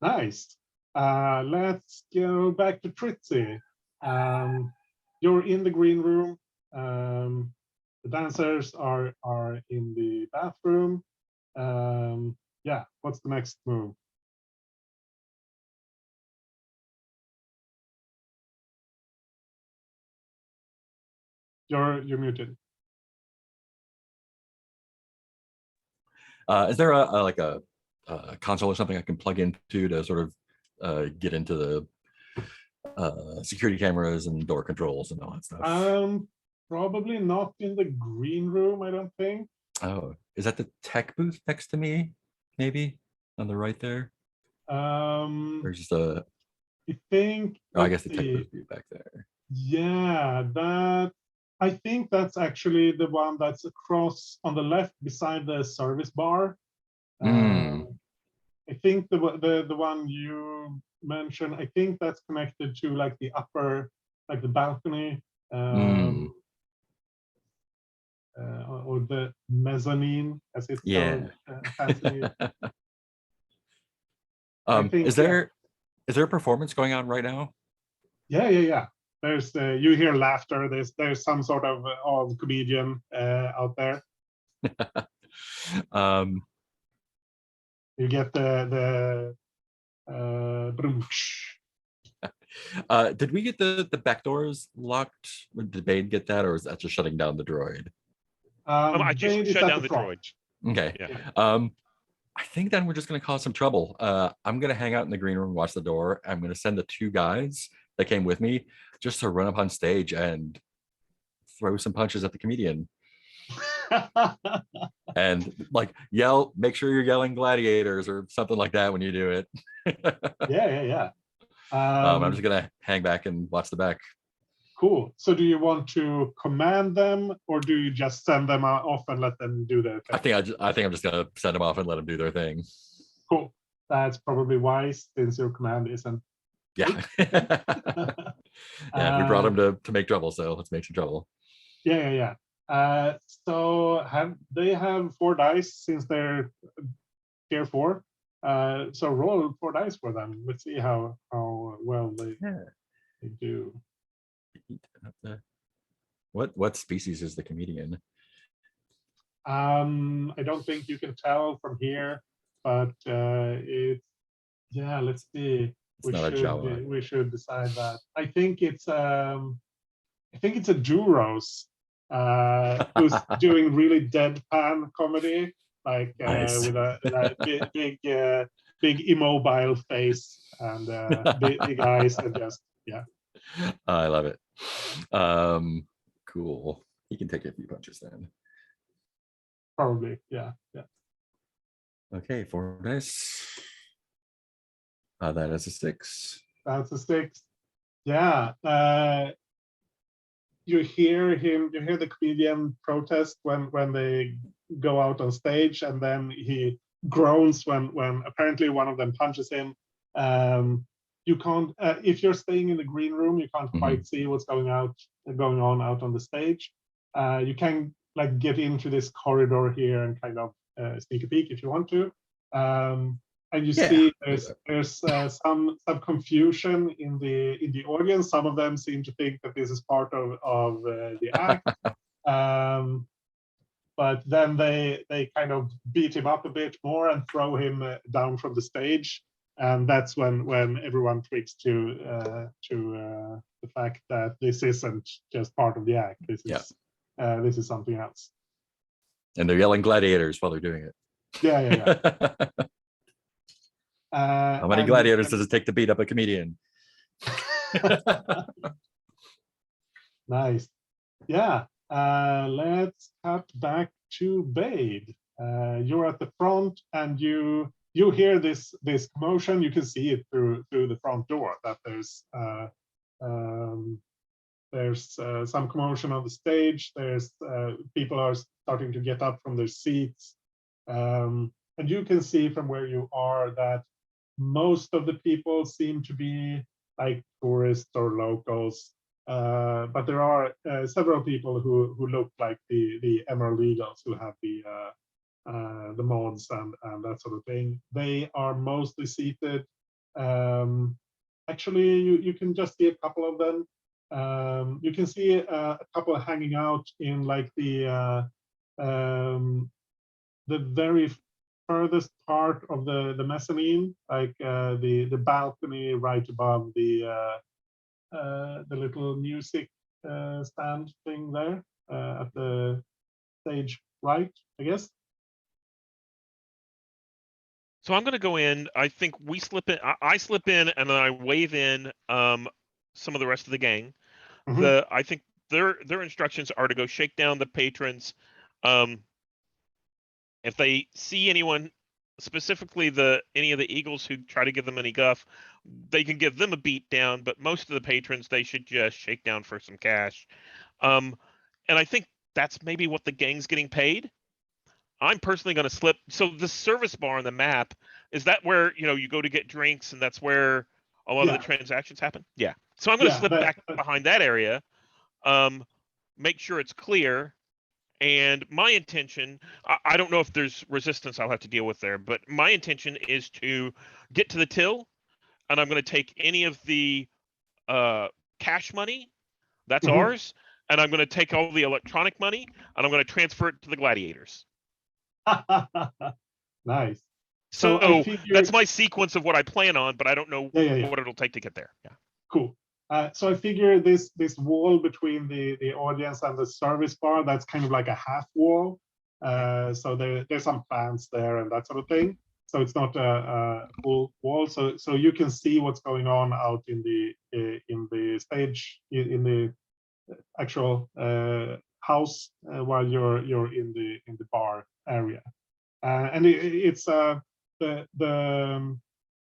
Nice. Let's go back to Tritzy. You're in the green room. The dancers are in the bathroom. Yeah, what's the next move? You're muted. Is there a console or something I can plug into to sort of get into the security cameras and door controls and all that stuff? Probably not in the green room, I don't think. Oh, is that the tech booth next to me? Maybe on the right there? Or just a, I think. oh, I guess the let's tech see. booth would be back there. Yeah, I think that's actually the one that's across on the left beside the service bar. I think the one you mentioned, I think that's connected to like the upper, like the balcony, or the mezzanine, as it's Yeah. called, fancy. Is there a performance going on right now? Yeah. There's you hear laughter. There's some sort of comedian out there. You get the did we get the back doors locked? Did Bade get that, or is that just shutting down the droid? I just Bade shut is at down the front. droid. Okay. Yeah. I think then we're just going to cause some trouble. I'm going to hang out in the green room, watch the door. I'm going to send the 2 guys that came with me just to run up on stage and throw some punches at the comedian. And like yell, make sure you're yelling gladiators or something like that when you do it. Yeah. I'm just going to hang back and watch the back. Cool. So do you want to command them, or do you just send them off and let them do their thing? I think I'm just gonna send them off and let them do their thing. Cool. That's probably wise, since your command isn't. Yeah. Yeah, we brought them to make trouble, so let's make some trouble. Yeah. So they have 4 dice since they're tier 4. So roll 4 dice for them. Let's see how well they do. What species is the comedian? I don't think you can tell from here, but it's let's see. We should decide that. I think it's a Duros who's doing really deadpan comedy, like Nice. with a big immobile face and big eyes, and just I love it. Cool. He can take a few punches then. Probably, yeah. Okay, 4 dice. That is a 6. That's a 6. Yeah. You hear the comedian protest when they go out on stage, and then he groans when apparently one of them punches him. You can't, if you're staying in the green room, you can't quite see what's going on out on the stage. You can like get into this corridor here and kind of sneak a peek if you want to. And you see there's some confusion in the audience. Some of them seem to think that this is part of the act. But then they kind of beat him up a bit more and throw him down from the stage. And that's when everyone twigs to the fact that this isn't just part of the act. This is something else. And they're yelling gladiators while they're doing it. Yeah. How many gladiators does it take to beat up a comedian? Nice. Yeah. Let's cut back to Bade. You're at the front, and you hear this commotion. You can see it through the front door that there's some commotion on the stage. There's people are starting to get up from their seats, and you can see from where you are that most of the people seem to be like tourists or locals, but there are several people who look like the Emerald Eagles, who have the mods and that sort of thing. They are mostly seated. Actually, you can just see a couple of them. You can see a couple hanging out in like the very furthest part of the mezzanine, like the balcony right above the little music stand thing there at the stage right, I guess. So I'm going to go in. I think we slip in. I slip in, and then I wave in some of the rest of the gang. I think their instructions are to go shake down the patrons. If they see anyone, specifically any of the Eagles who try to give them any guff, they can give them a beat down. But most of the patrons, they should just shake down for some cash. And I think that's maybe what the gang's getting paid. I'm personally going to slip. So the service bar on the map, is that where you go to get drinks, and that's where a lot of the transactions happen? Yeah. So I'm going to slip back behind that area, make sure it's clear. And my intention, I don't know if there's resistance I'll have to deal with there, but my intention is to get to the till, and I'm going to take any of the cash money, that's ours, and I'm going to take all the electronic money, and I'm going to transfer it to the Gladiators. Nice. So that's my sequence of what I plan on, but I don't know what it'll take to get there. Yeah. Cool. So I figure this wall between the audience and the service bar, that's kind of like a half wall. So there's some plants there and that sort of thing. So it's not a full wall. So you can see what's going on out in the stage, in the actual house while you're in the bar area. And it's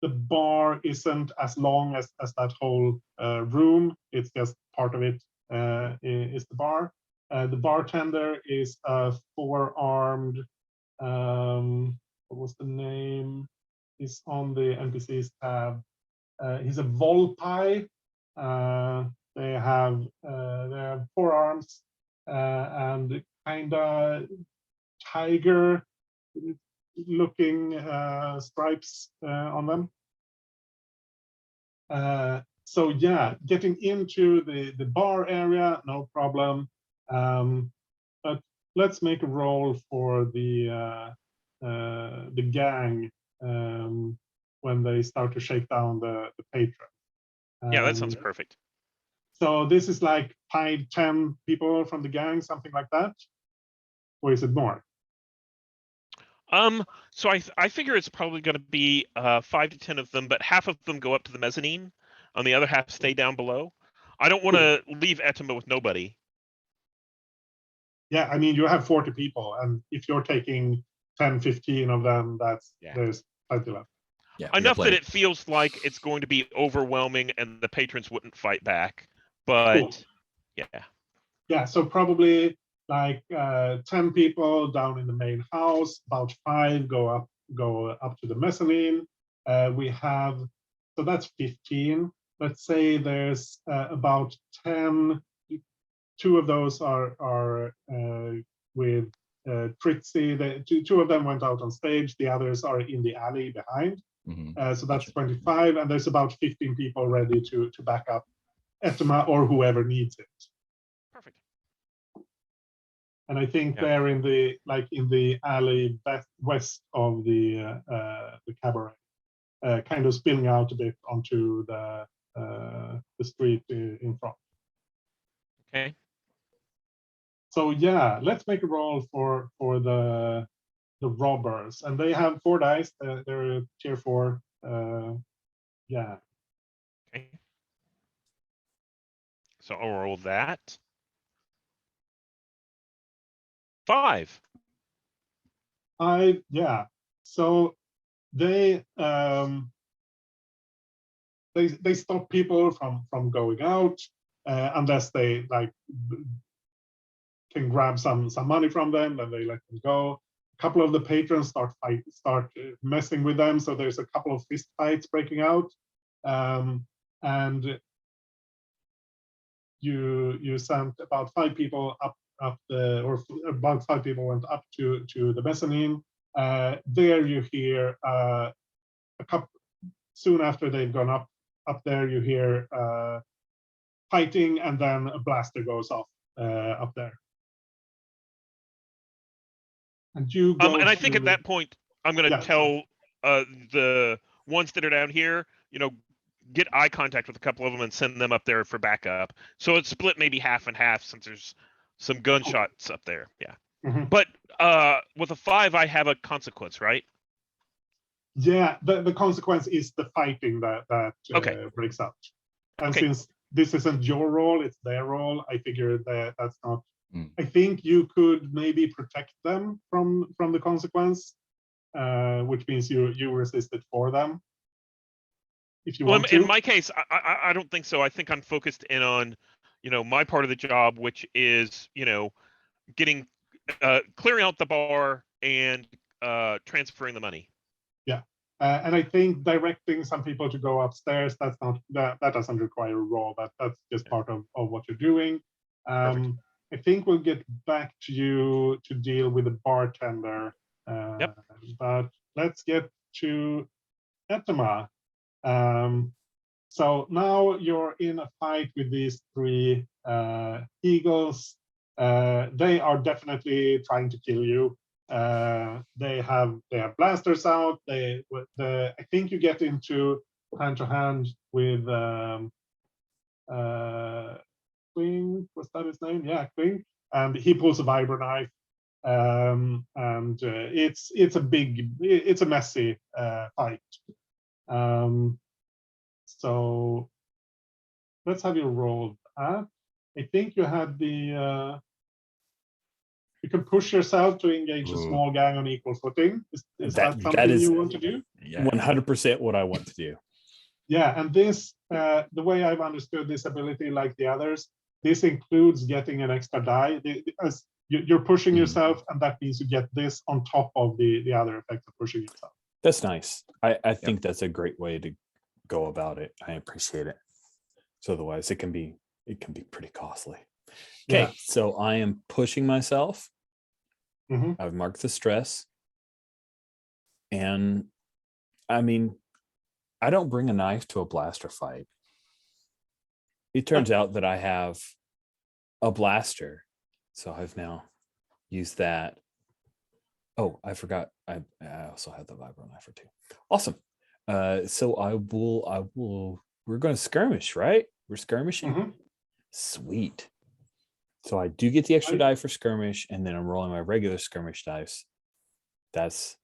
the bar isn't as long as that whole room. It's just part of it is the bar. The bartender is a four-armed, what was the name? He's on the NPCs tab. He's a Volpi. They have four arms and kind of tiger looking stripes on them. So yeah, getting into the bar area, no problem. But let's make a roll for the gang when they start to shake down the patron. Yeah, that sounds perfect. So this is like 5-10 people from the gang, something like that, or is it more? So I figure it's probably going to be 5 to 10 of them, but half of them go up to the mezzanine, on the other half stay down below. I don't want to leave Etama with nobody. Yeah, I mean, you have 40 people, and if you're taking 10, 15 of them, there's plenty left. Yeah, enough that it feels like it's going to be overwhelming and the patrons wouldn't fight back. But yeah, so probably like 10 people down in the main house, about 5 go up to the mezzanine. We have, so that's 15. Let's say there's about 10. 2 of those are with Trixie. Two of them went out on stage. The others are in the alley behind. So that's 25, and there's about 15 people ready to back up Etama or whoever needs it. Perfect. And I think they're in the alley west of the cabaret, kind of spilling out a bit onto the street in front. Okay. So yeah, let's make a roll for the robbers, and they have 4 dice. They're tier 4. Yeah. Okay. So I'll roll that. 5. Yeah. So they stop people from going out unless they can grab some money from them, then they let them go. A couple of the patrons start messing with them, so there's a couple of fist fights breaking out, and you sent about 5 people about 5 people went up to the mezzanine. There you hear a couple. Soon after they've gone up there, you hear fighting, and then a blaster goes off up there. And you go and I think at that point, I'm going to tell the ones that are down here, get eye contact with a couple of them and send them up there for backup. So it's split maybe half and half since there's some gunshots up there. Yeah. But with a 5, I have a consequence, right? Yeah, the consequence is the fighting that Okay. breaks out. And Okay. since this isn't your role, it's their role, I figured that's not. Mm. I think you could maybe protect them from the consequence, which means you resist it for them. If you want to. In my case, I don't think so. I think I'm focused in on, my part of the job, which is, getting clearing out the bar and transferring the money. Yeah, and I think directing some people to go upstairs, that's not that doesn't require a roll. That's just part of what you're doing. I think we'll get back to you to deal with the bartender. Yep. But let's get to Etema. So now you're in a fight with these 3 eagles. They are definitely trying to kill you. They have blasters out. I think you get into hand to hand with Queen. Was that his name? Yeah, Queen. And he pulls a vibro knife. And it's a messy fight. So let's have you roll that. I think you had the you can push yourself to engage a small gang on equal footing. Is that something you want to do? 100% what I want to do. Yeah, and this the way I've understood this ability, like the others, this includes getting an extra die. As you're pushing yourself, and that means you get this on top of the other effects of pushing yourself. That's nice. I think that's a great way to go about it. I appreciate it. So otherwise it can be pretty costly. Okay, Yeah. so I am pushing myself. I've marked the stress. And I mean, I don't bring a knife to a blaster fight. It turns out that I have a blaster. So I've now used that. Oh, I forgot. I also had the vibro knife too. Awesome. So I will, we're going to skirmish, right? We're skirmishing. Sweet. So I do get the extra die for skirmish, and then I'm rolling my regular skirmish dice. That's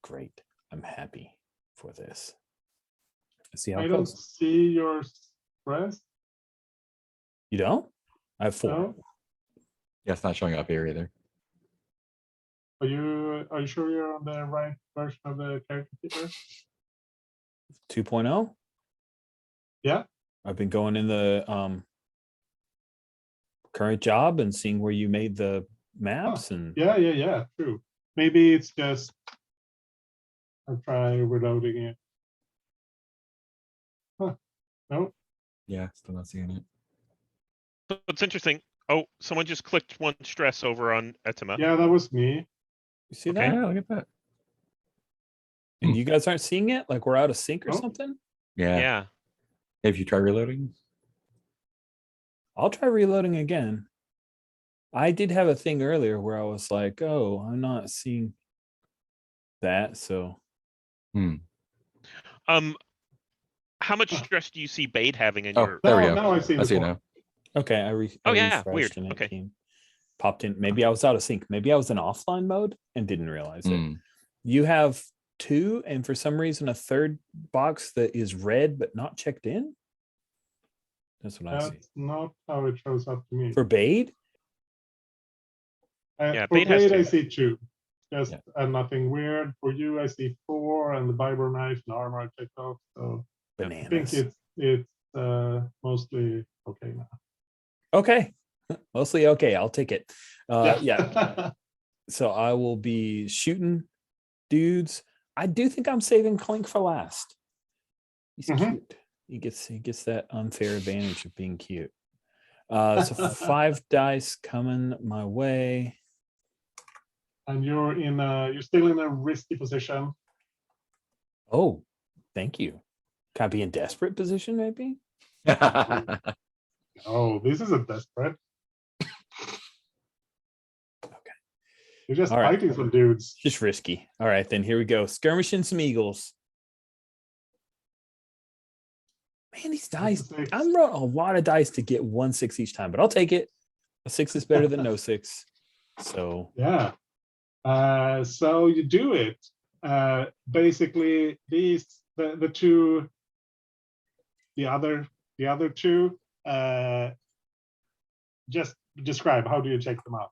great. I'm happy for this. Let's see how it don't goes. see your stress. You don't? I have 4. No? Yeah, it's not showing up here either. Are you sure you're on the right version of the character feature? 2.0? Yeah. I've been going in the current job and seeing where you made the maps and yeah, true. Maybe it's just I'll try reloading it. No. Yeah, still not seeing it. So it's interesting. Oh, someone just clicked 1 stress over on Etema. Yeah, that was me. You see Okay, that? yeah, look at that. And you guys aren't seeing it? Like we're out of sync or something? Yeah. If you try reloading. I'll try reloading again. I did have a thing earlier where I was like, oh, I'm not seeing that. So how much stress do you see Bade having in Oh, your there we go. Now I see it now. okay, I yeah, refreshed weird. and it Okay. came popped in. Maybe I was out of sync. Maybe I was in offline mode and didn't realize it. You have 2, and for some reason a 3rd box that is red but not checked in. That's what I see. That's not how it shows up to me. For Bade? Yeah, for Bade has Bade, I 2. see 2. Just nothing weird. For you, I see 4, and the vibro knife and armor I checked off. So Bananas. I think it's mostly okay now. Okay. Mostly okay. I'll take it. Yeah. Yeah. So I will be shooting dudes. I do think I'm saving Clink for last. He's cute. He gets that unfair advantage of being cute. So 5 dice coming my way. And you're still in a risky position. Oh, thank you. Can I be in desperate position, maybe? Oh, this isn't desperate. Okay. You're just All right. fighting some dudes. Just risky. All right, then here we go. Skirmishing some eagles. Man, these That's dice, a 6. I'm rolling a lot of dice to get 1 6 each time, but I'll take it. A 6 is better than no 6. So Yeah. So you do it. Basically, the other two. Just describe, how do you check them out?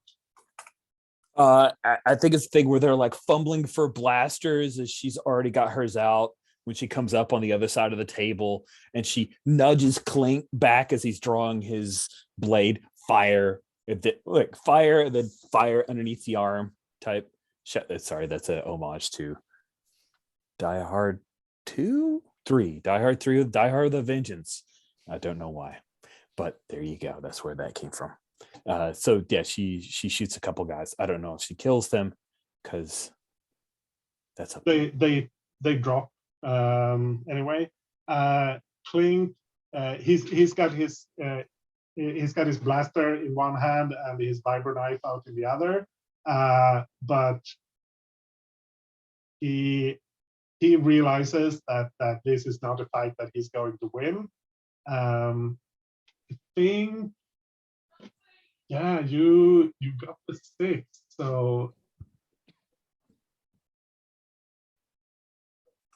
I think it's the thing where they're like fumbling for blasters as she's already got hers out when she comes up on the other side of the table, and she nudges Clink back as he's drawing his blade. Fire, fire, and then fire underneath the arm type. Sorry, that's an homage to Die Hard 2, 3, Die Hard 3, Die Hard the Vengeance. I don't know why, but there you go. That's where that came from. So yeah, she shoots a couple guys. I don't know if she kills them because that's up. They drop anyway. Clink, he's got his blaster in one hand and his vibro knife out in the other. But he realizes that this is not a fight that he's going to win. I think, yeah, you got the 6, so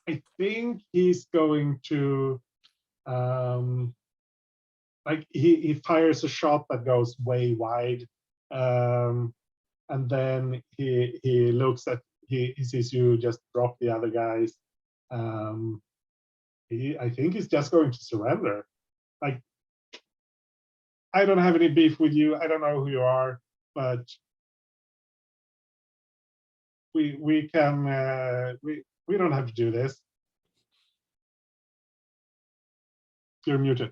I think he's going to like he fires a shot that goes way wide, and then he looks at he sees you just drop the other guys. I think he's just going to surrender. Like, I don't have any beef with you. I don't know who you are, but we can we don't have to do this. You're muted.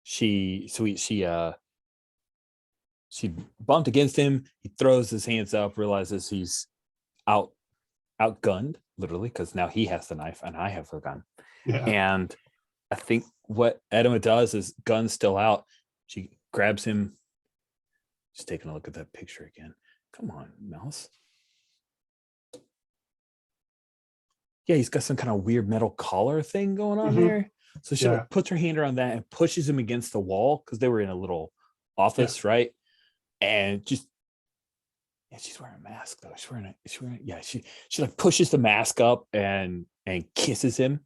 She bumped against him. He throws his hands up, realizes he's outgunned, literally, because now he has the knife and I have the gun. Yeah. And I think what Edema does is, gun's still out. She grabs him. Just taking a look at that picture again. Come on, mouse. Yeah, he's got some kind of weird metal collar thing going on there. So she like puts her hand around that and pushes him against the wall, because they were in a little office, right? And just, yeah, she's wearing a mask though. She like pushes the mask up and kisses him.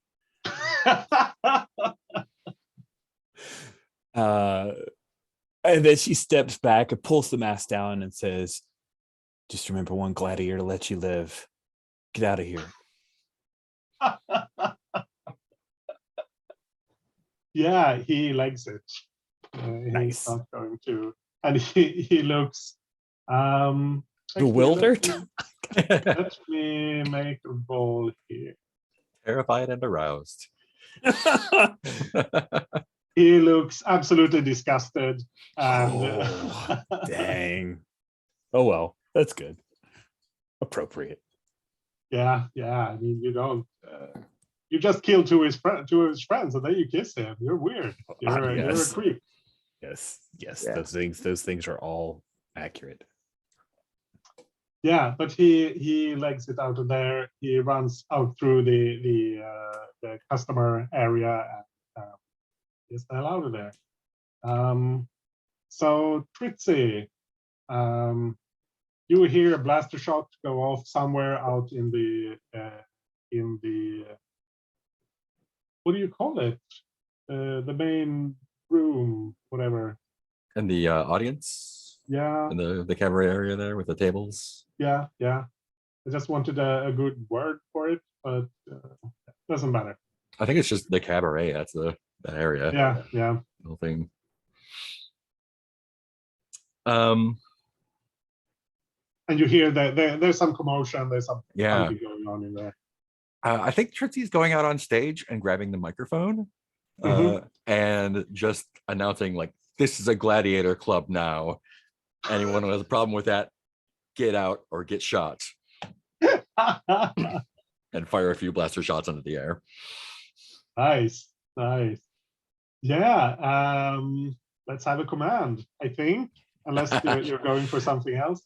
And then she steps back and pulls the mask down and says, "Just remember one gladiator to let you live. Get out of here." Yeah, he likes it. Nice. He's not going to, and he looks bewildered. Let me make a roll here. Terrified and aroused. He looks absolutely disgusted. And dang. Oh well, that's good. Appropriate. Yeah. I mean, you don't. You just killed two of his friends, and then you kiss him. You're weird. You're a creep. Yes. Yeah. Those things are all accurate. Yeah, but he legs it out of there. He runs out through the customer area and gets the hell out of there. So Tritzy, you hear a blaster shot go off somewhere out in the what do you call it? The main room, whatever. And the audience? Yeah. In the cabaret area there with the tables? Yeah. I just wanted a good word for it, but doesn't matter. I think it's just the cabaret. That's that area. Yeah. The whole thing. And you hear that there's some commotion. There's some fighting going on in there. I think Tritzy's going out on stage and grabbing the microphone and just announcing, like, this is a gladiator club now. Anyone who has a problem with that, get out or get shot. And fire a few blaster shots into the air. Nice. Yeah. Let's have a command, I think, unless you're going for something else.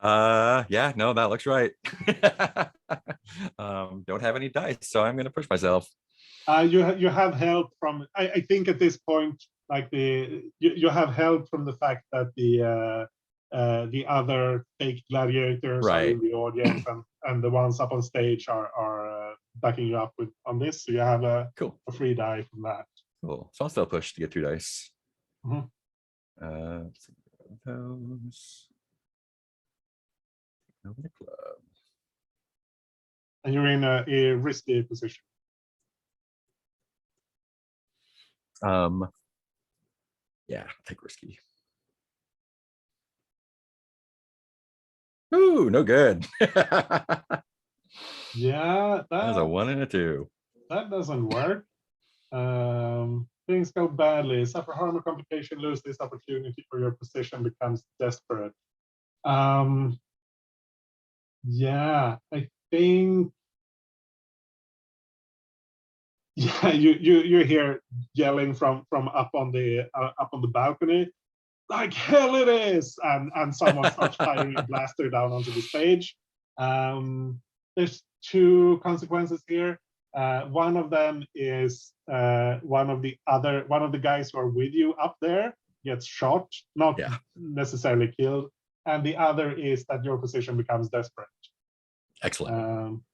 Yeah, no, that looks right. Don't have any dice, so I'm gonna push myself. You have help from. I think at this point, like you have help from the fact that the other fake gladiators are in Right. the audience, and the ones up on stage are backing you up with on this. So you have Cool. a free die from that. Cool. So I'll still push to get 2 dice. Mhm. Let's see those. Over the club. And you're in a risky position. Yeah, take risky. Ooh, no good. Yeah, That was a 1 and a 2. that doesn't work. Things go badly. Suffer harm or complication, lose this opportunity, or your position becomes desperate. Yeah, I think. Yeah, you hear yelling from up on the balcony, like hell it is, and someone starts firing a blaster down onto the stage. There's 2 consequences here. One of them is one of the guys who are with you up there gets shot, not necessarily killed, and the other is that your position becomes desperate. Excellent.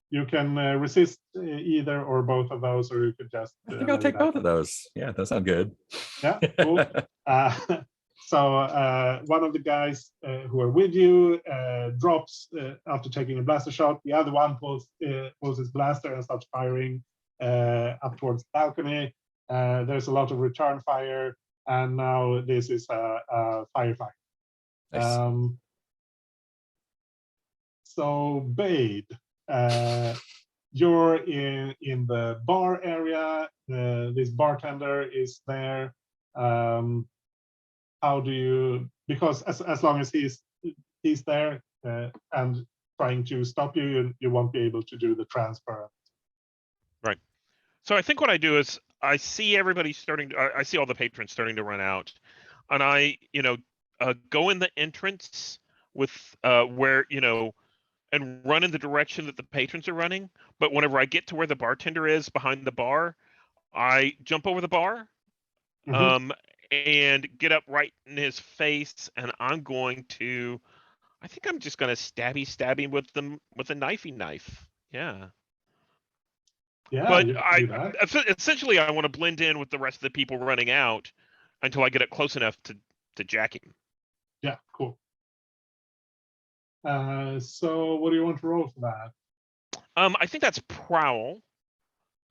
You can resist either or both of those, or you could just. I think I'll take both of those. Yeah, those sound good. Yeah, cool. So one of the guys who are with you drops after taking a blaster shot. The other one pulls his blaster and starts firing up towards the balcony. There's a lot of return fire, and now this is a firefight. Nice. So Bade, you're in the bar area. This bartender is there. How do you? Because as long as he's there and trying to stop you, you won't be able to do the transfer. Right. So I think what I do is I see everybody I see all the patrons starting to run out, and I go in the entrance with where and run in the direction that the patrons are running. But whenever I get to where the bartender is behind the bar, I jump over the bar, and get up right in his face, and I think I'm just gonna stab him with a knifey knife. Yeah. Yeah, but essentially I want to blend in with the rest of the people running out until I get up close enough to jack him. Yeah, cool. So what do you want to roll for that? I think that's prowl.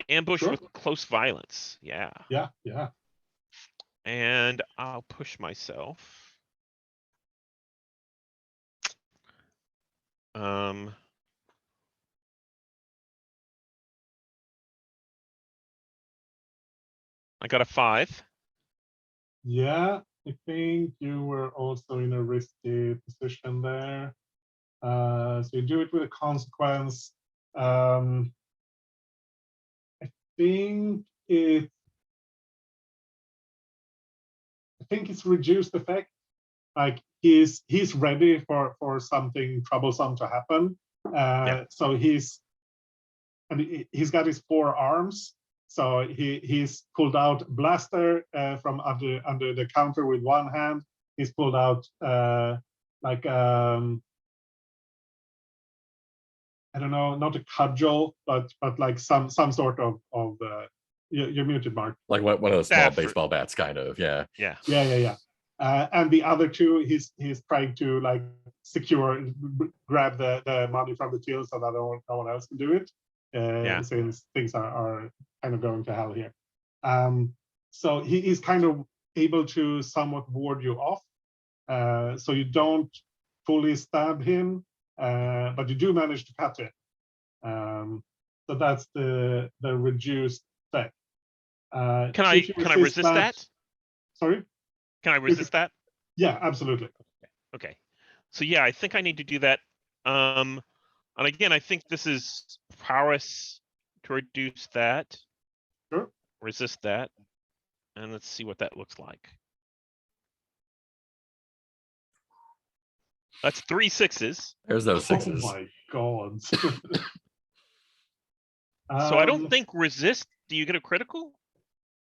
Ambush with close violence. Yeah. Yeah. And I'll push myself. I got a 5. Yeah, I think you were also in a risky position there. So you do it with a consequence. I think it's reduced effect. Like he's ready for something troublesome to happen. So he's got his 4 arms. So he's pulled out blaster from under the counter with one hand. He's pulled out like I don't know, not a cudgel, but like some sort of you're muted, Mark. Like one of those small baseball bats, kind of. Yeah. And the other 2, he's trying to like grab the money from the till so that no one else can do it. Since things are kind of going to hell here. So he's kind of able to somewhat ward you off. So you don't fully stab him, but you do manage to cut it. So that's the reduced effect. Can I resist that? Sorry? Can I resist that? Yeah, absolutely. Okay. So yeah, I think I need to do that. And again, I think this is prowess to reduce that. Sure. Resist that. And let's see what that looks like. That's 3 6s. There's those 6s. Oh my god. So I don't think resist. Do you get a critical?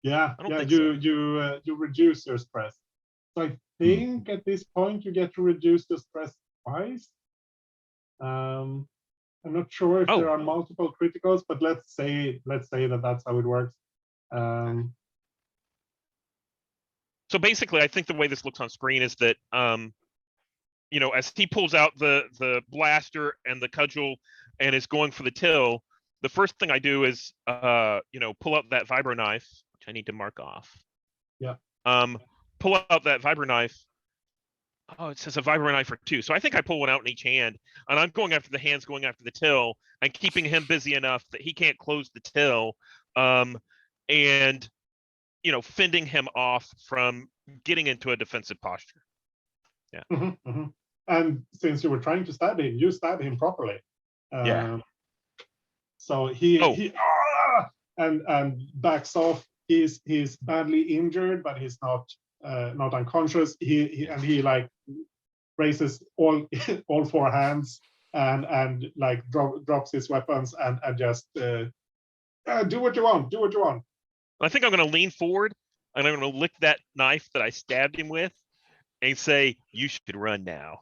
Yeah, I don't yeah. think You reduce your stress. So I think at this point you get to reduce the stress twice. I'm not sure if there are multiple criticals, but let's say that that's how it works. So basically, I think the way this looks on screen is that, you know, as he pulls out the blaster and the cudgel and is going for the till, the first thing I do is, you know, pull out that vibro knife, which I need to mark off. Yeah. Pull out that vibro knife. Oh, it says a vibro knife for 2. So I think I pull one out in each hand, and I'm going after the hands, going after the till, and keeping him busy enough that he can't close the till, and you know, fending him off from getting into a defensive posture. Yeah. And since you were trying to stab him, you stab him properly. Yeah. So he and backs off. He's badly injured, but he's not unconscious. He like raises all 4 hands and like drops his weapons and just do what you want. Do what you want. I think I'm going to lean forward and I'm going to lick that knife that I stabbed him with and say, "You should run now."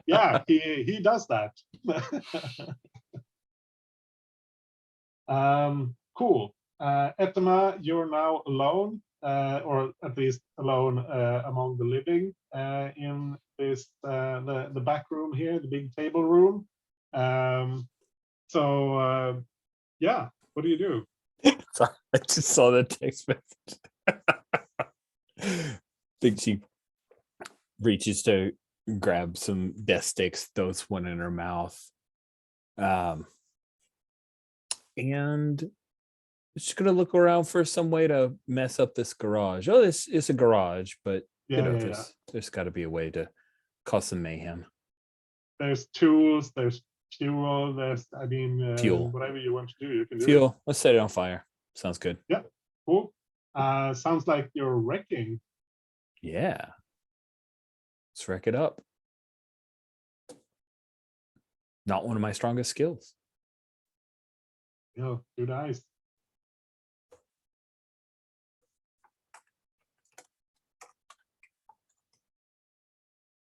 Yeah, he does that. Cool. Etema, you're now alone, or at least alone among the living in this the back room here, the big table room. So yeah, what do you do? Sorry, I just saw the text message. Think she reaches to grab some death sticks, throws one in her mouth, and she's gonna look around for some way to mess up this garage. Oh, this is a garage, but there's got to be a way to cause some mayhem. There's tools, there's fuel, there's fuel. Whatever you want to do, you can do. Fuel. Let's set it on fire. Sounds good. Yeah, cool. Sounds like you're wrecking. Yeah. Let's wreck it up. Not one of my strongest skills. Yeah, do nice.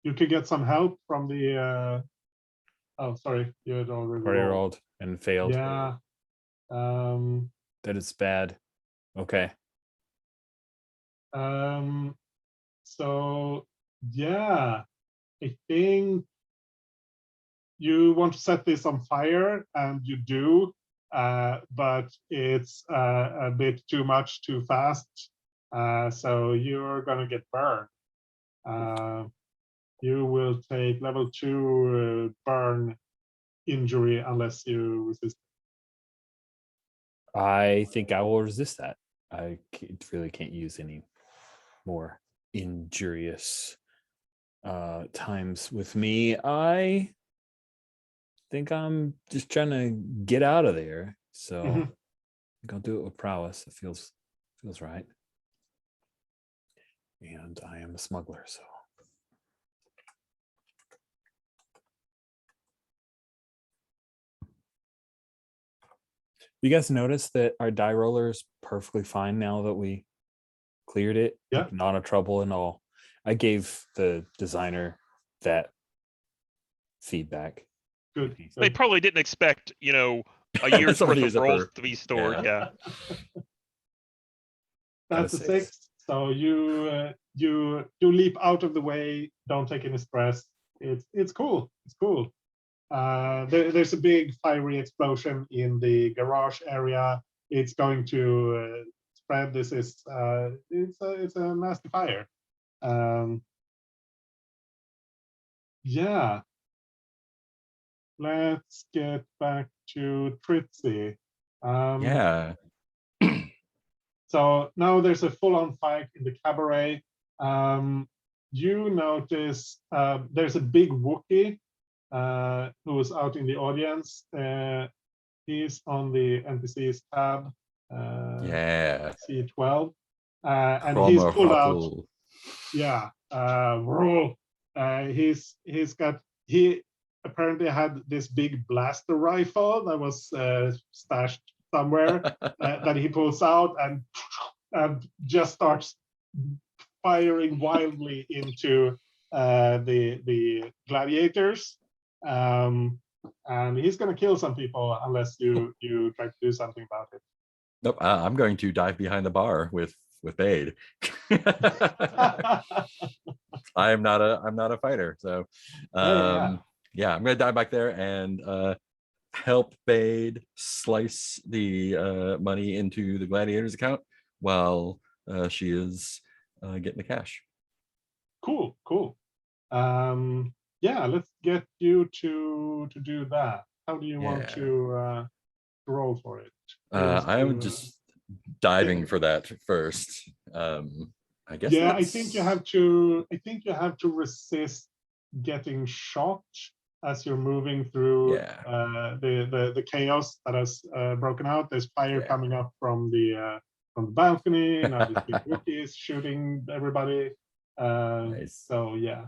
You could get some help from the oh, sorry, you had already rolled and failed. Yeah. That is bad. Okay. So yeah, I think you want to set this on fire, and you do, but it's a bit too much too fast. So you're gonna get burned. You will take level 2 burn injury unless you resist. I think I will resist that. I really can't use any more injurious times with me. I think I'm just trying to get out of there. So I think I'll do it with prowess. It feels right. And I am a smuggler, so. You guys notice that our die roller is perfectly fine now that we cleared it? Yeah. Like, not a trouble at all. I gave the designer that feedback. Good. They probably didn't expect, you know, a year's worth of rolls to be stored. Yeah. That's a 6. So you leap out of the way. Don't take any stress. It's cool. It's cool. There's a big fiery explosion in the garage area. It's going to spread. This is it's a nasty fire. Yeah. Let's get back to Tritzy. Yeah. So now there's a full-on fight in the cabaret. You notice there's a big Wookiee who's out in the audience. He's on the NPC's tab. Yeah. C12. And he's pulled out. Yeah. apparently had this big blaster rifle that was stashed somewhere that he pulls out and just starts firing wildly into the gladiators. And he's going to kill some people unless you try to do something about it. Nope, I'm going to dive behind the bar with Bade. I'm not a fighter, so yeah, I'm gonna dive back there and help Bade slice the money into the gladiators account while she is getting the cash. Cool. Yeah, let's get you to do that. How do you want to roll for it? I would just diving for that first. I guess. Yeah, I think you have to resist getting shot as you're moving through the chaos that has broken out. There's fire coming up from the balcony, and now the rookies shooting everybody. Nice. So yeah,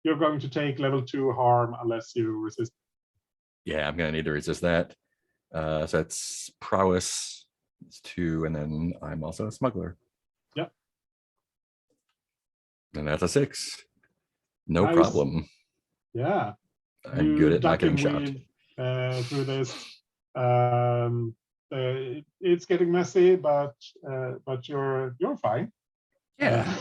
you're going to take level 2 harm unless you resist. Yeah, I'm gonna need to resist that. So that's prowess. It's 2, and then I'm also a smuggler. Yep. And that's a 6. No Nice. problem. Yeah. I'm good at not getting shot. Through this. It's getting messy, but you're fine. Yeah.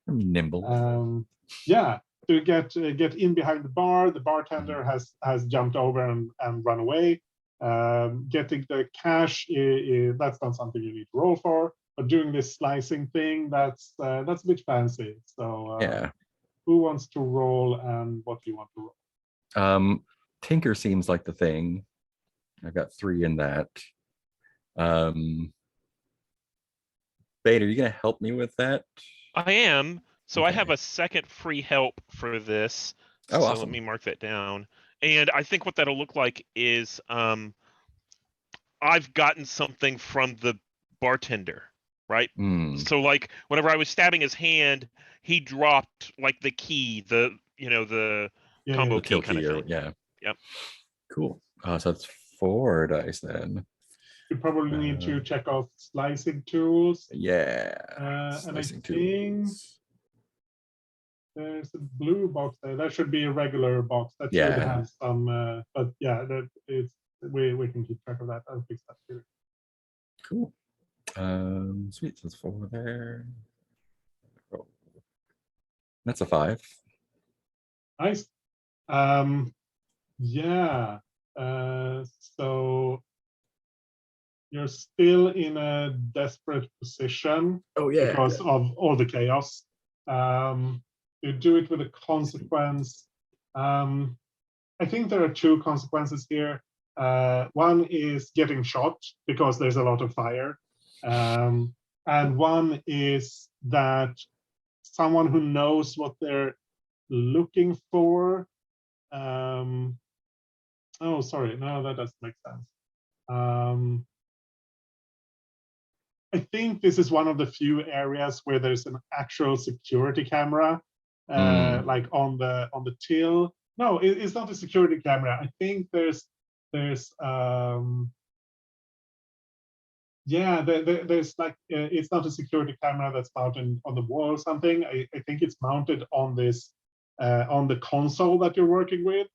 I'm nimble. Yeah. To get in behind the bar, the bartender has jumped over and run away. Getting the cash, that's not something you need to roll for, but doing this slicing thing, that's a bit fancy. So yeah, who wants to roll, and what do you want to roll? Tinker seems like the thing. I've got 3 in that. Bade, are you gonna help me with that? I am. So Okay. I have a second free help for this. Oh, so awesome. let me mark that down. And I think what that'll look like is I've gotten something from the bartender, right? So like whenever I was stabbing his hand, he dropped like the key, the combo key kind of thing. Yeah. Yep. Cool. So that's 4 dice then. You probably need to check off slicing tools. Yeah. Slicing tools. There's a blue box there. That should be a regular box. That should have some, but yeah, we can keep track of that. I'll fix that too. Cool. Sweet. So it's 4 there. Oh. That's a 5. Nice. Yeah. So you're still in a desperate position. Oh yeah. Because of all the chaos. You do it with a consequence. I think there are 2 consequences here. One is getting shot because there's a lot of fire. And one is that someone who knows what they're looking for. Oh, sorry. No, that doesn't make sense. I think this is one of the few areas where there's an actual security camera, like on the till. No, it's not a security camera. I think there's like it's not a security camera that's mounted on the wall or something. I think it's mounted on this on the console that you're working with.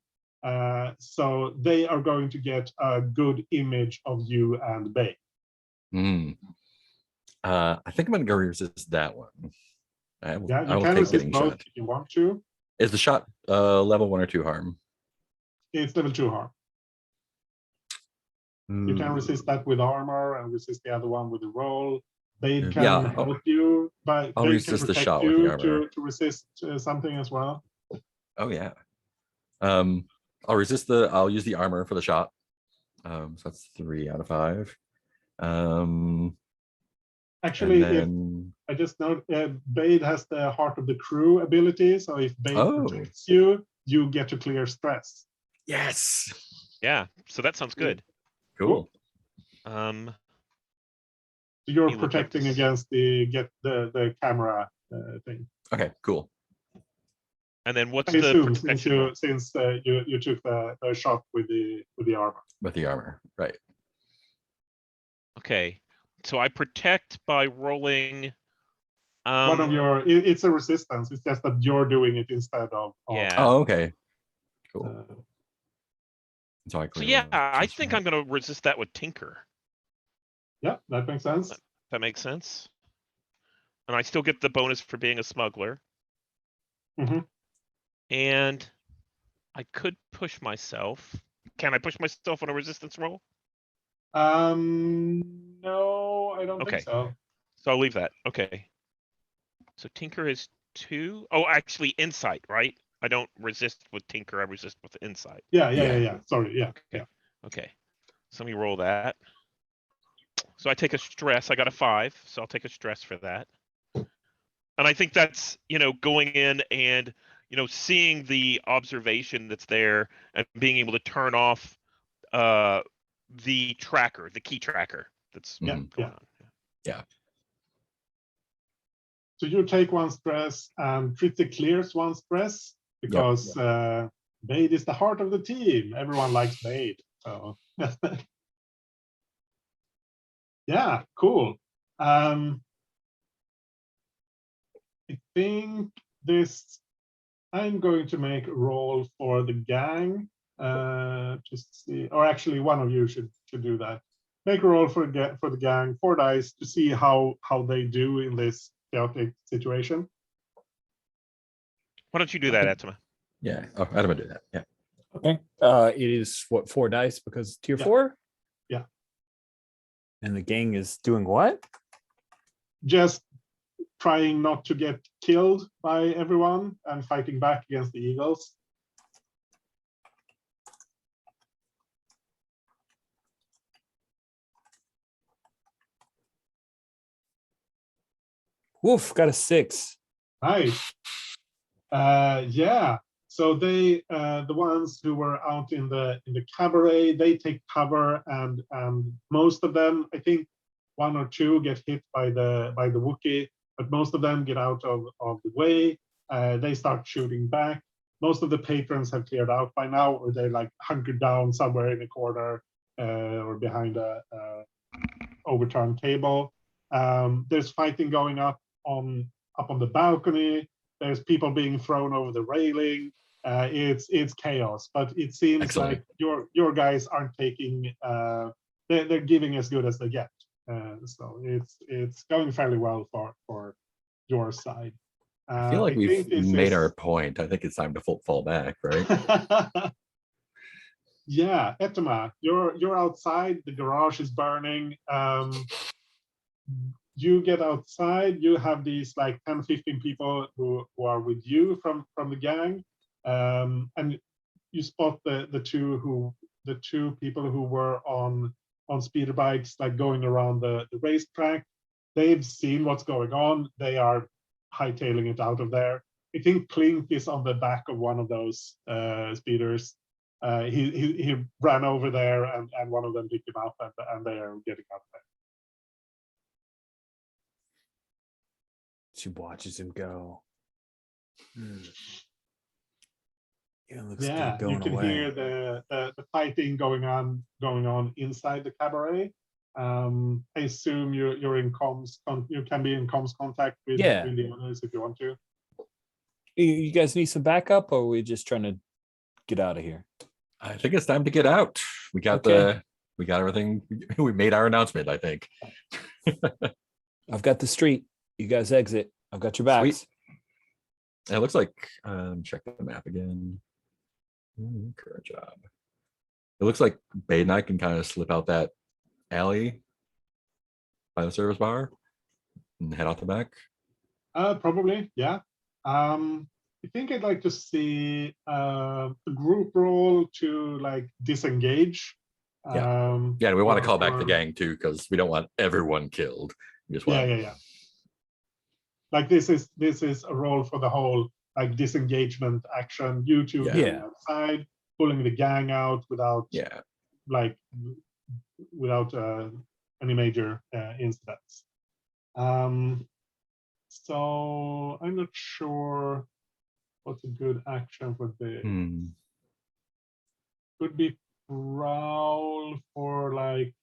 So they are going to get a good image of you and Bade. I think I'm gonna go resist that one. I will can take getting both shot if you want to. Is the shot level 1 or 2 harm? It's level 2 harm. You can resist that with armor and resist the other one with the roll. They can help you, but I'll resist the shot with the armor to resist something as well. Oh yeah. I'll use the armor for the shot. So that's 3 out of 5. Actually, I just know Bade has the Heart of the Crew ability, so if Bade protects you, you get to clear stress. Yes. Yeah, so that sounds good. Cool. So you're protecting against the camera thing. Okay, cool. And then what's I the assume protection roll? since you took the shot with the armor. With the armor, right? Okay, so I protect by rolling. One of your it's a resistance. It's just that you're doing it instead of. Yeah. Oh, okay. Cool. So yeah, I think I'm going to resist that with Tinker. Yeah, that makes sense. That makes sense. And I still get the bonus for being a smuggler. Mm-hmm. And I could push myself. Can I push myself on a resistance roll? No, I don't think so. So I'll leave that. Okay. So Tinker is 2. Oh, actually insight, right? I don't resist with Tinker, I resist with insight. Yeah. Sorry, yeah. Okay. Yeah. Okay. So let me roll that. So I take a stress. I got a 5, so I'll take a stress for that. And I think that's, going in and, seeing the observation that's there and being able to turn off the tracker, the key tracker that's going on. Yeah. So you take 1 stress and Pretty clears 1 stress because Bade is the heart of the team. Everyone likes Bade. So yeah, cool. I think I'm going to make a roll for the gang. Just see, or actually one of you should do that. Make a roll for the gang, 4 dice to see how they do in this chaotic situation. Why don't you do that, Atma? Yeah. Oh, I'm gonna do that. Yeah. Okay. It is what, 4 dice because tier 4? Yeah. And the gang is doing what? Just trying not to get killed by everyone and fighting back against the Eagles. Woof, got a 6. Nice. Yeah. So they, the ones who were out in the cabaret, they take cover, and most of them, I think 1 or 2 get hit by the Wookiee, but most of them get out of the way. They start shooting back. Most of the patrons have cleared out by now, or they're like hunkered down somewhere in a corner or behind a overturned table. There's fighting going up on the balcony. There's people being thrown over the railing. It's chaos, but it seems like your guys aren't taking. They're giving as good as they get. So it's going fairly well for your side. I feel like we've made our point. I think it's time to fall back, right? Yeah, Etema, you're outside. The garage is burning. You get outside. You have these like 10, 15 people who are with you from the gang, and you spot the two people who were on speeder bikes, like going around the racetrack. They've seen what's going on. They are hightailing it out of there. I think Clink is on the back of one of those speeders. He ran over there, and one of them picked him up, and they are getting out there. She watches him go. Yeah, looks Yeah, good going you can away. hear the fighting going on inside the cabaret. I assume you're in comms. You can be in comms contact with the owners if you want to. You guys need some backup, or are we just trying to get out of here? I think it's time to get out. We got we got everything. We made our announcement, I think. I've got the street. You guys exit. I've got your backs. Sweet. It looks like check the map again. Current job. It looks like Bade and I can kind of slip out that alley by the service bar and head out the back. Probably, yeah. I think I'd like to see a group roll to like disengage. Yeah, we want to call back the gang too, because we don't want everyone killed. We just want... Yeah. Like this is a roll for the whole like disengagement action. You two getting outside, pulling the gang out without any major incidents. So I'm not sure what's a good action for this? Hmm. Could be prowl for like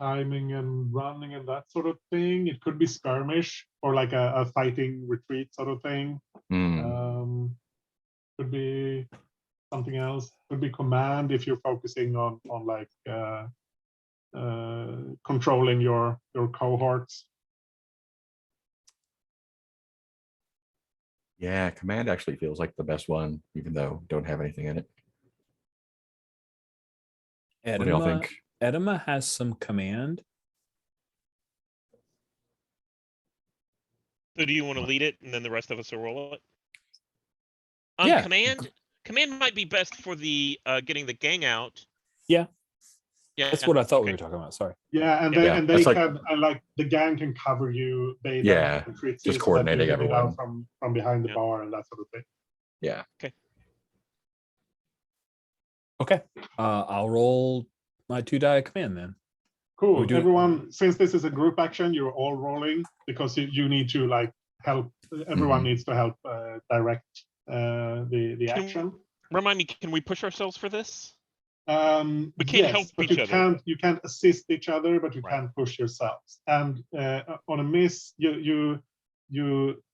timing and running and that sort of thing. It could be skirmish or like a fighting retreat sort of thing. Could be something else. Could be command if you're focusing on like controlling your cohorts. Yeah, command actually feels like the best one, even though don't have anything in it. What do y'all think? Edema has some command. So do you want to lead it and then the rest of us will roll it? Yeah. Command might be best for the getting the gang out. Yeah. Yeah. That's what I thought we were talking about. Sorry. Yeah, and Yeah, they that's can like the gang can cover you. They Yeah, retreat just so that you coordinating get it out everyone. from behind the Yeah. bar and that sort of thing. Yeah. Okay. I'll roll my 2 die command then. Cool. do it- Everyone, since this is a group action, you're all rolling because you need to like help. Everyone Mhm. needs to help direct the Can- action. Remind me, can we push ourselves for this? We can't Yes, help but each you other. can't assist each other, but you Right. can push yourselves. And on a miss, you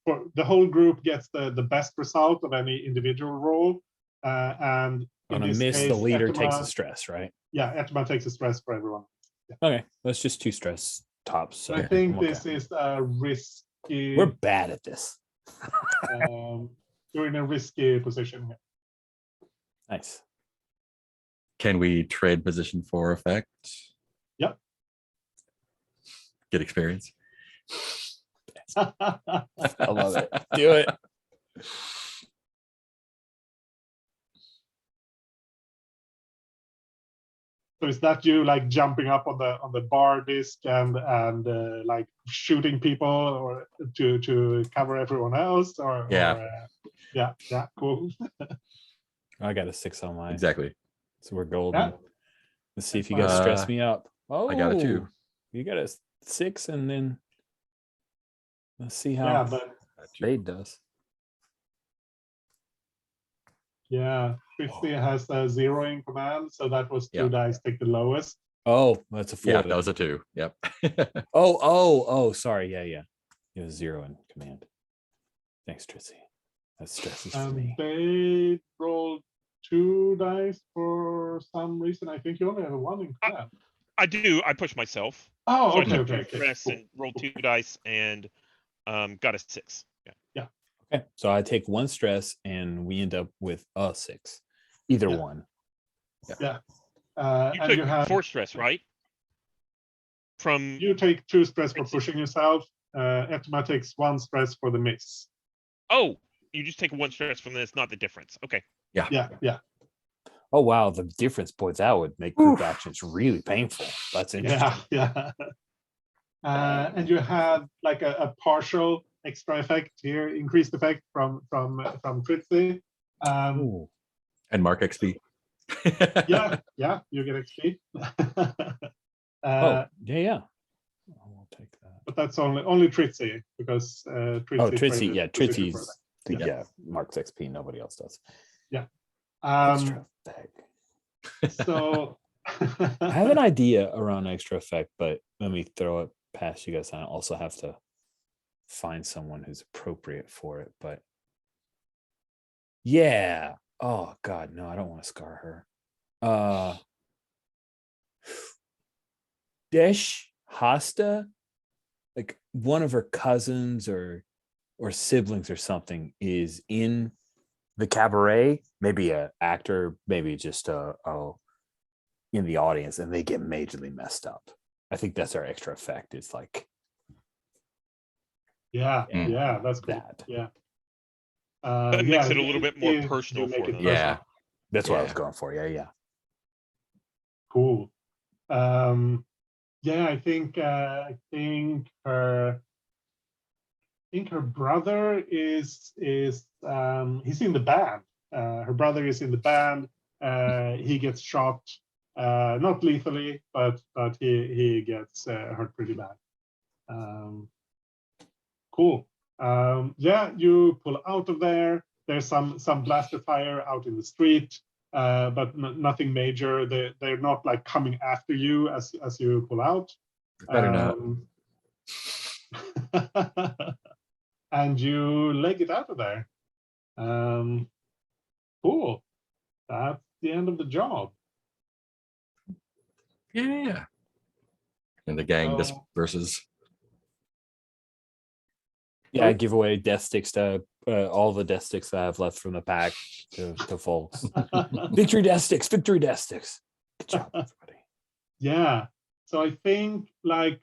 for the whole group gets the best result of any individual roll. And in On a this miss, case, the leader takes Etema- a stress, right? Yeah, Etema takes a stress for everyone. Okay. That's just 2 stress tops. So I think I'm okay. this is a risky. We're bad at this. You're in a risky position here. Nice. Can we trade position for effect? Yep. Get experience. I love it. Do it. So is that you like jumping up on the bar disc and like shooting people or to cover everyone else or Yeah. yeah, cool. I got a 6 on mine. Exactly. So we're golden. Yeah. Let's see if That's you guys fine. stress me up. Oh, I got a 2. You got a 6, and then let's see how Yeah, but Spade does. yeah, Christy has a 0 in command, so that was 2 Yeah. dice, take the lowest. Oh, that's a 4. Yeah, then. that was a 2. Yep. Oh, sorry. Yeah. You have 0 in command. Thanks, Trissy. That stresses for me. They rolled 2 dice for some reason. I think you only have a 1 in command. I do. I push myself. Oh, So I okay, took okay, 2 okay. stress Cool. and rolled 2 dice and got a 6. Yeah. Okay, so I take 1 stress, and we end up with a 6. Either Yeah. one. Yeah. You And took you have 4 stress, right? From you take 2 stress for pushing yourself. Etma takes 1 stress for the miss. you just take 1 stress from this, not the difference. Okay. Yeah. Oh wow, the difference, boy, that would make group actions really painful. That's interesting. Yeah. And you have like a partial extra effect here, increased effect from Fritzy. Ooh. And Mark XP. Yeah, you get XP. Yeah. I'll take that. But that's only Tritzy because Tritzy. Tritsy, yeah, Tritzy's. Tritzy's Yeah. Mark's XP, nobody else does. Um, Extra effect. so I have an idea around extra effect, but let me throw it past you guys. I also have to find someone who's appropriate for it. But yeah. Oh God, no, I don't want to scar her. Desh Hasta, like one of her cousins or siblings or something, is in the cabaret, maybe an actor, maybe just in the audience, and they get majorly messed up. I think that's our extra effect. It's like yeah, that's cool. that. Yeah. That makes it a little bit more personal for them. Yeah. That's what I was Yeah. going for. Yeah. Cool. Yeah, I think her brother is he's in the band. Her brother is in the band. He gets shot, not lethally, but he gets hurt pretty bad. Cool. Yeah, you pull out of there. There's some blaster fire out in the street, but nothing major. They're not like coming after you as you pull out. Better not. And you leg it out of there. Cool. That's the end of the job. Yeah. And the gang disperses. Yeah, I give away death sticks to all the death sticks that I have left from the pack to folks. Victory death sticks, victory death sticks. Good job, everybody. Yeah. So I think like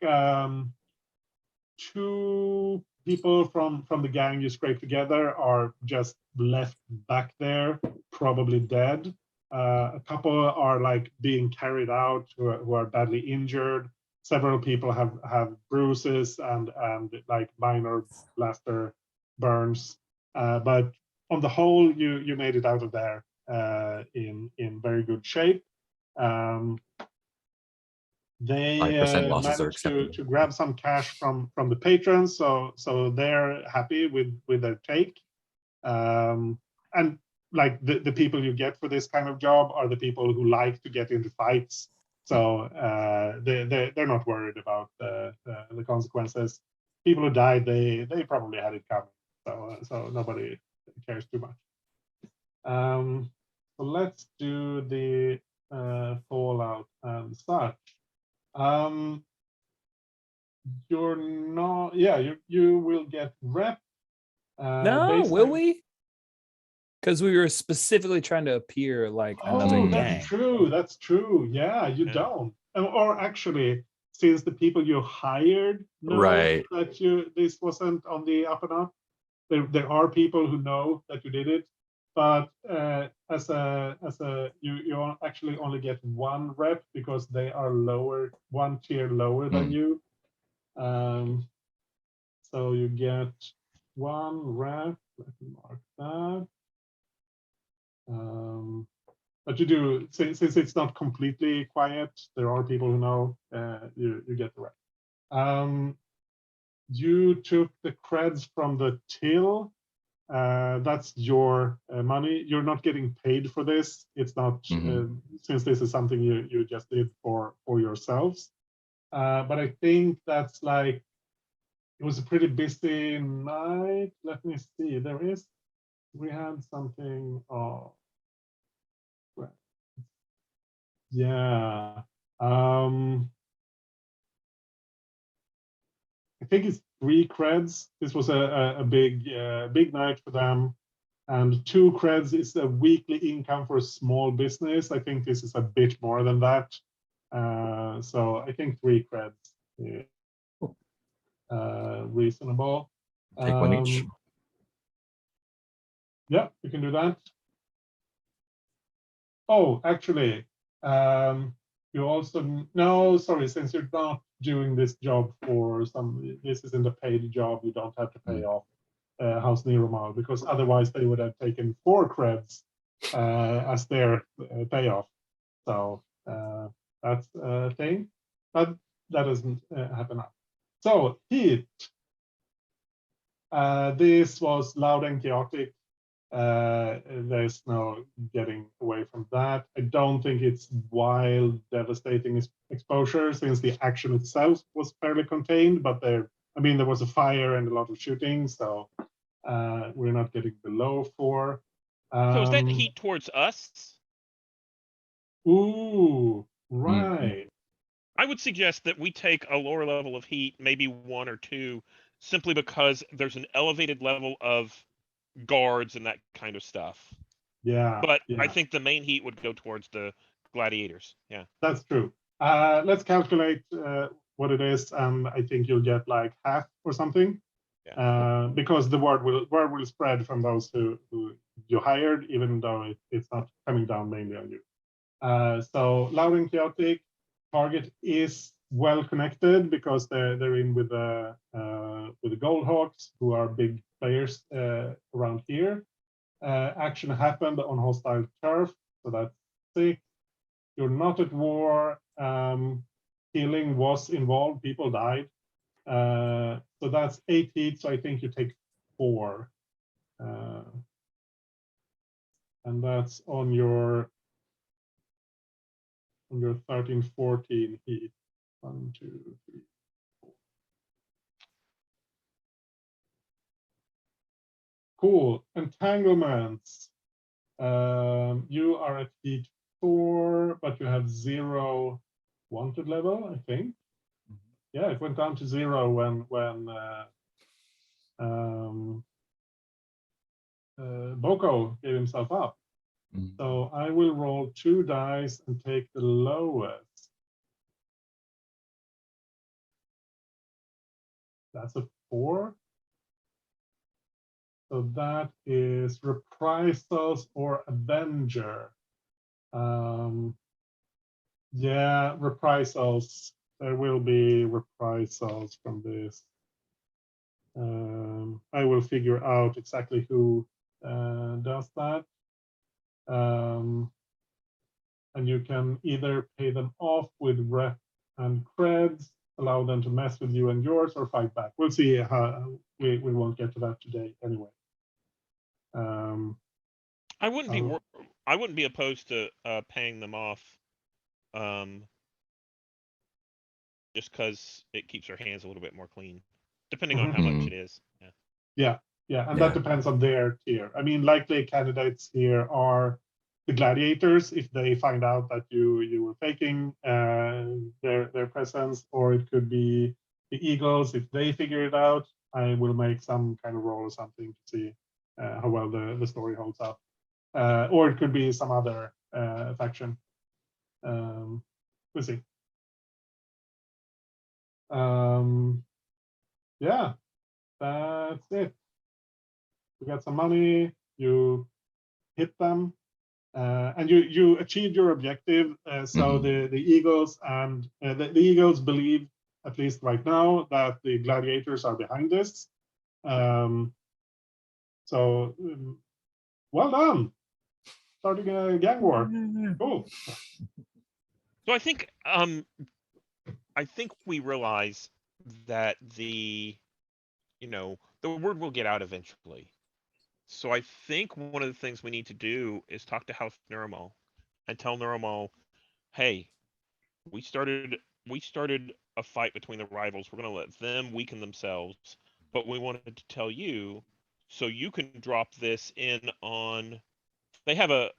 2 people from the gang you scrape together are just left back there, probably dead. A couple are like being carried out who are badly injured. Several people have bruises and like minor blaster burns. But on the whole, you made it out of there in very good shape. They 5% losses are managed acceptable. to grab some cash from the patrons, so they're happy with their take. And like the people you get for this kind of job are the people who like to get into fights, so they're not worried about the consequences. People who died, they probably had it coming, so nobody cares too much. So let's do the fallout and such. You're not, yeah, you will get rep. No, will we? Because we were specifically trying to appear like another gang. That's true. Yeah, you don't. Or actually, since the people you hired know Right. that this wasn't on the up and up, there are people who know that you did it. But as a you actually only get 1 rep because they are lower, 1 tier lower than you. So you get 1 rep. Let me mark that. But you do, since it's not completely quiet, there are people who know you get the rep. You took the creds from the till. That's your money. You're not getting paid for this. It's not since this is something you just did for yourselves. But I think that's like, it was a pretty busy night. Let me see. We had something. Oh, yeah. I think it's 3 creds. This was a big night for them. And 2 creds is a weekly income for a small business. I think this is a bit more than that. So I think 3 creds is reasonable. Take 1 each. Yeah, you can do that. Oh, actually, you also, no, sorry, since you're not doing this job for this isn't a paid job, you don't have to pay off House Neromal, because otherwise they would have taken 4 creds as their payoff. So that's a thing, but that doesn't happen now. So heat. This was loud and chaotic. There's no getting away from that. I don't think it's wild, devastating exposure, since the action itself was fairly contained, but there was a fire and a lot of shooting, so we're not getting below 4. So is that heat towards us? Ooh, right. I would suggest that we take a lower level of heat, maybe 1 or 2, simply because there's an elevated level of guards and that kind of stuff. Yeah. But I think the main heat would go towards the gladiators. Yeah. That's true. Let's calculate what it is, and I think you'll get like half or something. Yeah. Because the word will spread from those who you hired, even though it's not coming down mainly on you. So loud and chaotic. Target is well connected because they're in with the Goldhawks, who are big players around here. Action happened on hostile turf, so that's 6. You're not at war. Killing was involved. People died. So that's 8 heat. So I think you take 4. And that's on your 13-14 heat. 1, 2, 3. Cool. Entanglements. You are at heat 4, but you have 0 wanted level, I think. Yeah, it went down to 0 when Boko gave himself up. So I will roll 2 dice and take the lowest. That's a 4. So that is reprisals or avenger. Yeah, reprisals. There will be reprisals from this. I will figure out exactly who does that. And you can either pay them off with rep and creds, allow them to mess with you and yours, or fight back. We'll see how we won't get to that today anyway. I wouldn't be opposed to paying them off, just because it keeps our hands a little bit more clean, depending on how much it is. Yeah, and that depends on their tier. I mean, likely candidates here are the gladiators if they find out that you were faking their presence, or it could be the eagles if they figure it out. I will make some kind of roll or something to see how well the story holds up. Or it could be some other faction. We'll see. Yeah, that's it. You got some money, you hit them, and you achieved your objective. So the eagles and the eagles believe, at least right now, that the gladiators are behind this. So well done, starting a gang war. Cool. So I think we realize that the word will get out eventually. So I think one of the things we need to do is talk to House Neuromal and tell Neuromal, hey, we started a fight between the rivals. We're going to let them weaken themselves, but we wanted to tell you so you can drop this in on. They have a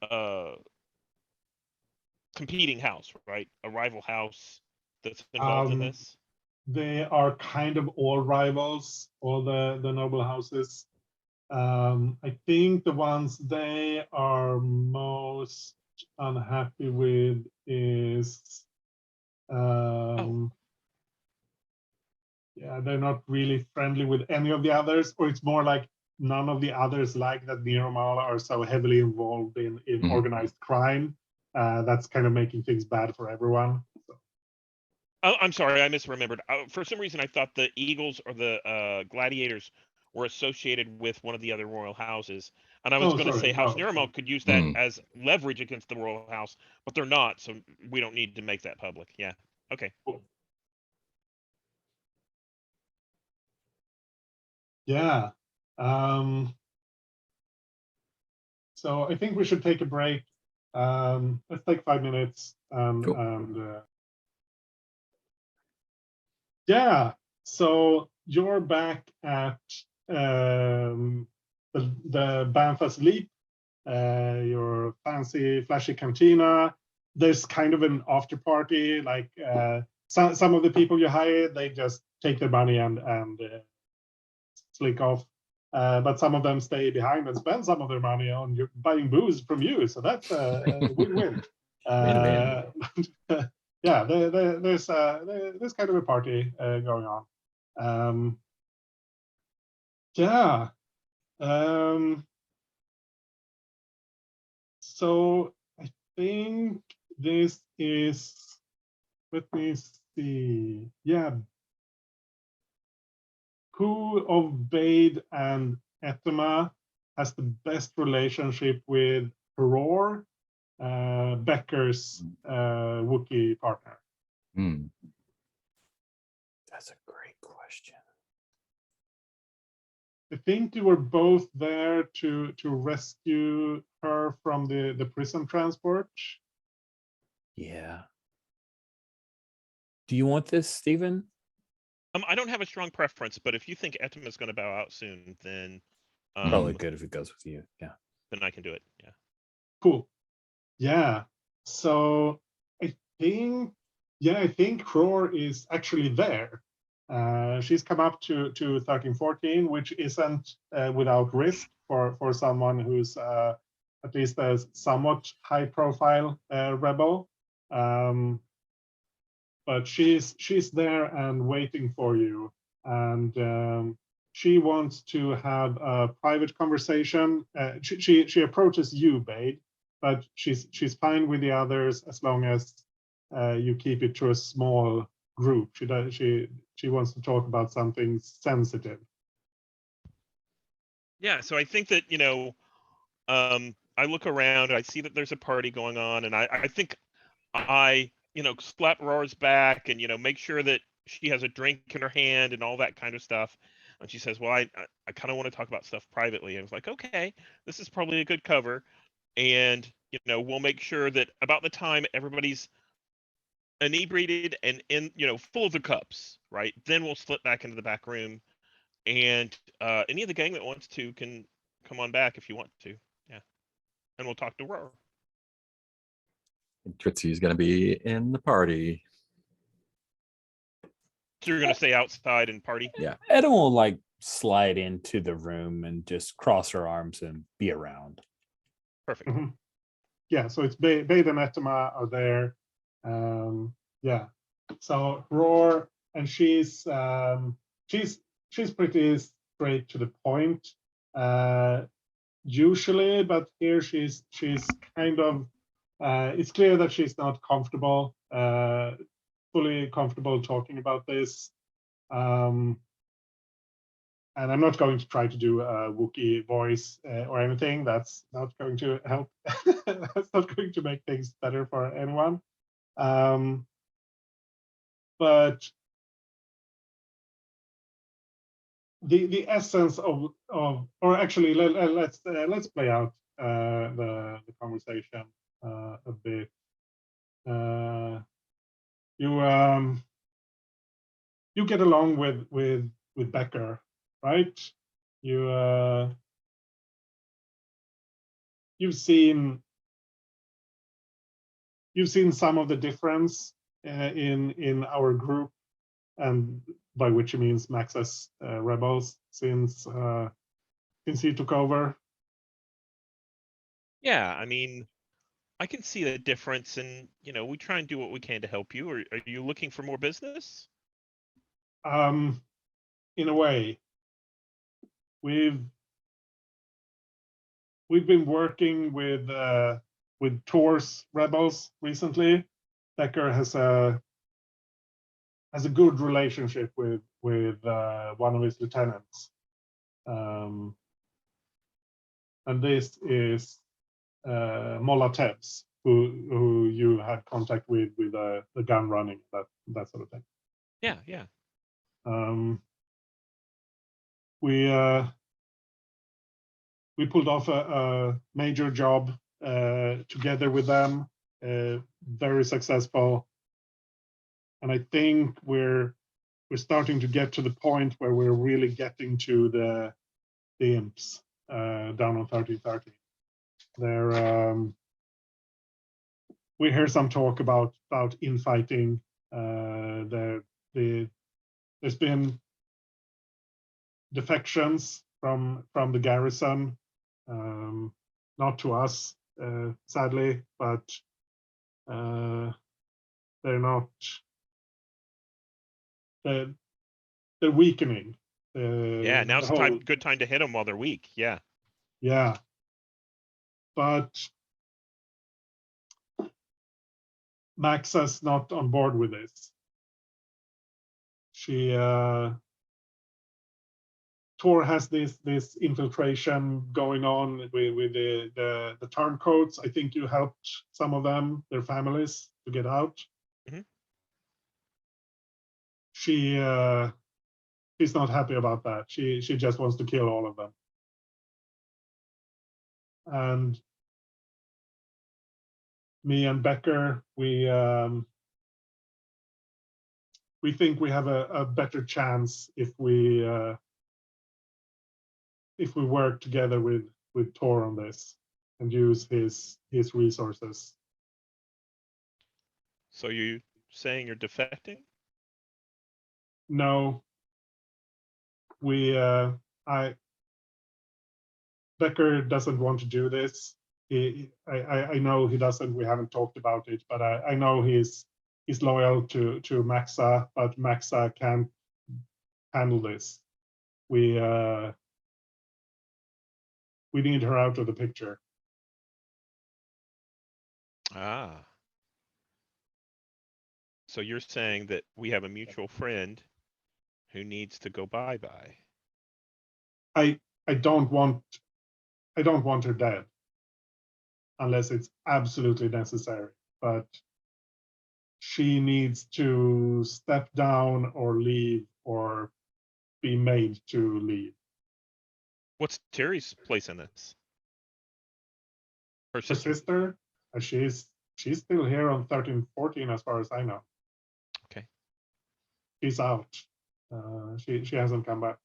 competing house, right? A rival house that's involved in this. They are kind of all rivals, all the noble houses. I think the ones they are most unhappy with is yeah, they're not really friendly with any of the others, or it's more like none of the others like that Neuromal are so heavily involved in organized crime. That's kind of making things bad for everyone. So. Oh, I'm sorry, I misremembered. For some reason, I thought the Eagles or the Gladiators were associated with one of the other royal houses, and I was going to say House Neuromal could use that as leverage against the royal house, but they're not, so we don't need to make that public. Yeah. Okay. Cool. Yeah. So I think we should take a break. Let's take 5 minutes. Cool. And yeah, so you're back at the Banfas Leap, your fancy, flashy cantina. There's kind of an after party. Like some of the people you hired, they just take their money and slick off. But some of them stay behind and spend some of their money on buying booze from you. So that's a win-win. Yeah, there's kind of a party going on. Yeah. So I think this is, let me see. Yeah. Who of Bade and Etema has the best relationship with Heror, Becker's Wookiee partner? That's a great question. I think you were both there to rescue her from the prison transport. Yeah. Do you want this, Stephen? I don't have a strong preference, but if you think Etem is going to bow out soon, then Probably good if it goes with you. Yeah. then I can do it. Yeah. Cool. Yeah. So I think Roar is actually there. She's come up to 13-14, which isn't without risk for someone who's at least a somewhat high profile rebel. But she's there and waiting for you, and she wants to have a private conversation. She approaches you, Bade, but she's fine with the others as long as you keep it to a small group. She wants to talk about something sensitive. Yeah. So I think that I look around, I see that there's a party going on, and I think I slap Roar's back and make sure that she has a drink in her hand and all that kind of stuff. And she says, well, I kind of want to talk about stuff privately. And I was like, okay, this is probably a good cover. And we'll make sure that about the time everybody's inebriated and in full of their cups, right, then we'll slip back into the back room, and any of the gang that wants to can come on back if you want to. Yeah. And we'll talk to Roar. Tritzy's going to be in the party. So you're going to stay outside and party? Yeah. Etem will like slide into the room and just cross her arms and be around. Perfect. Mm-hmm. Yeah, so it's Bade and Etema are there. Yeah, so Roar, and she's pretty straight to the point usually, but here she's kind of it's clear that she's not comfortable, fully comfortable talking about this. And I'm not going to try to do a Wookiee voice or anything. That's not going to help. That's not going to make things better for anyone. But the essence of or actually let's play out the conversation a bit. You get along with Becker, right? You've seen some of the difference in our group, and by which he means Max's rebels since he took over. Yeah, I mean, I can see the difference, and we try and do what we can to help you. Are you looking for more business? In a way, we've been working with Tor's rebels recently. Becker has a good relationship with one of his lieutenants, and this is Molla Tebs, who you had contact with the gun running, that sort of thing. Yeah, yeah. We pulled off a major job together with them, very successful, and I think we're starting to get to the point where we're really getting to the imps down on 1330. We hear some talk about infighting. There's been defections from the garrison, not to us, sadly, but they're not. They're weakening. Yeah, now's the good time to hit them while they're weak. Yeah. Yeah. But Max is not on board with this. Tor has this infiltration going on with the turncoats. I think you helped some of them, their families, to get out. Mm-hmm. she's not happy about that. She just wants to kill all of them. And me and Becker, we think we have a better chance if we work together with Tor on this and use his resources. So you saying you're defecting? No, Becker doesn't want to do this. I know he doesn't. We haven't talked about it, but I know he's loyal to Maxa, but Maxa can't handle this. We need her out of the picture. Ah. So you're saying that we have a mutual friend who needs to go bye-bye. I don't want her dead unless it's absolutely necessary, but she needs to step down or leave or be made to leave. What's Terry's place in this? Her Her sister? sister, she's still here on 13-14 as far as I know. Okay. She's out. She hasn't come back.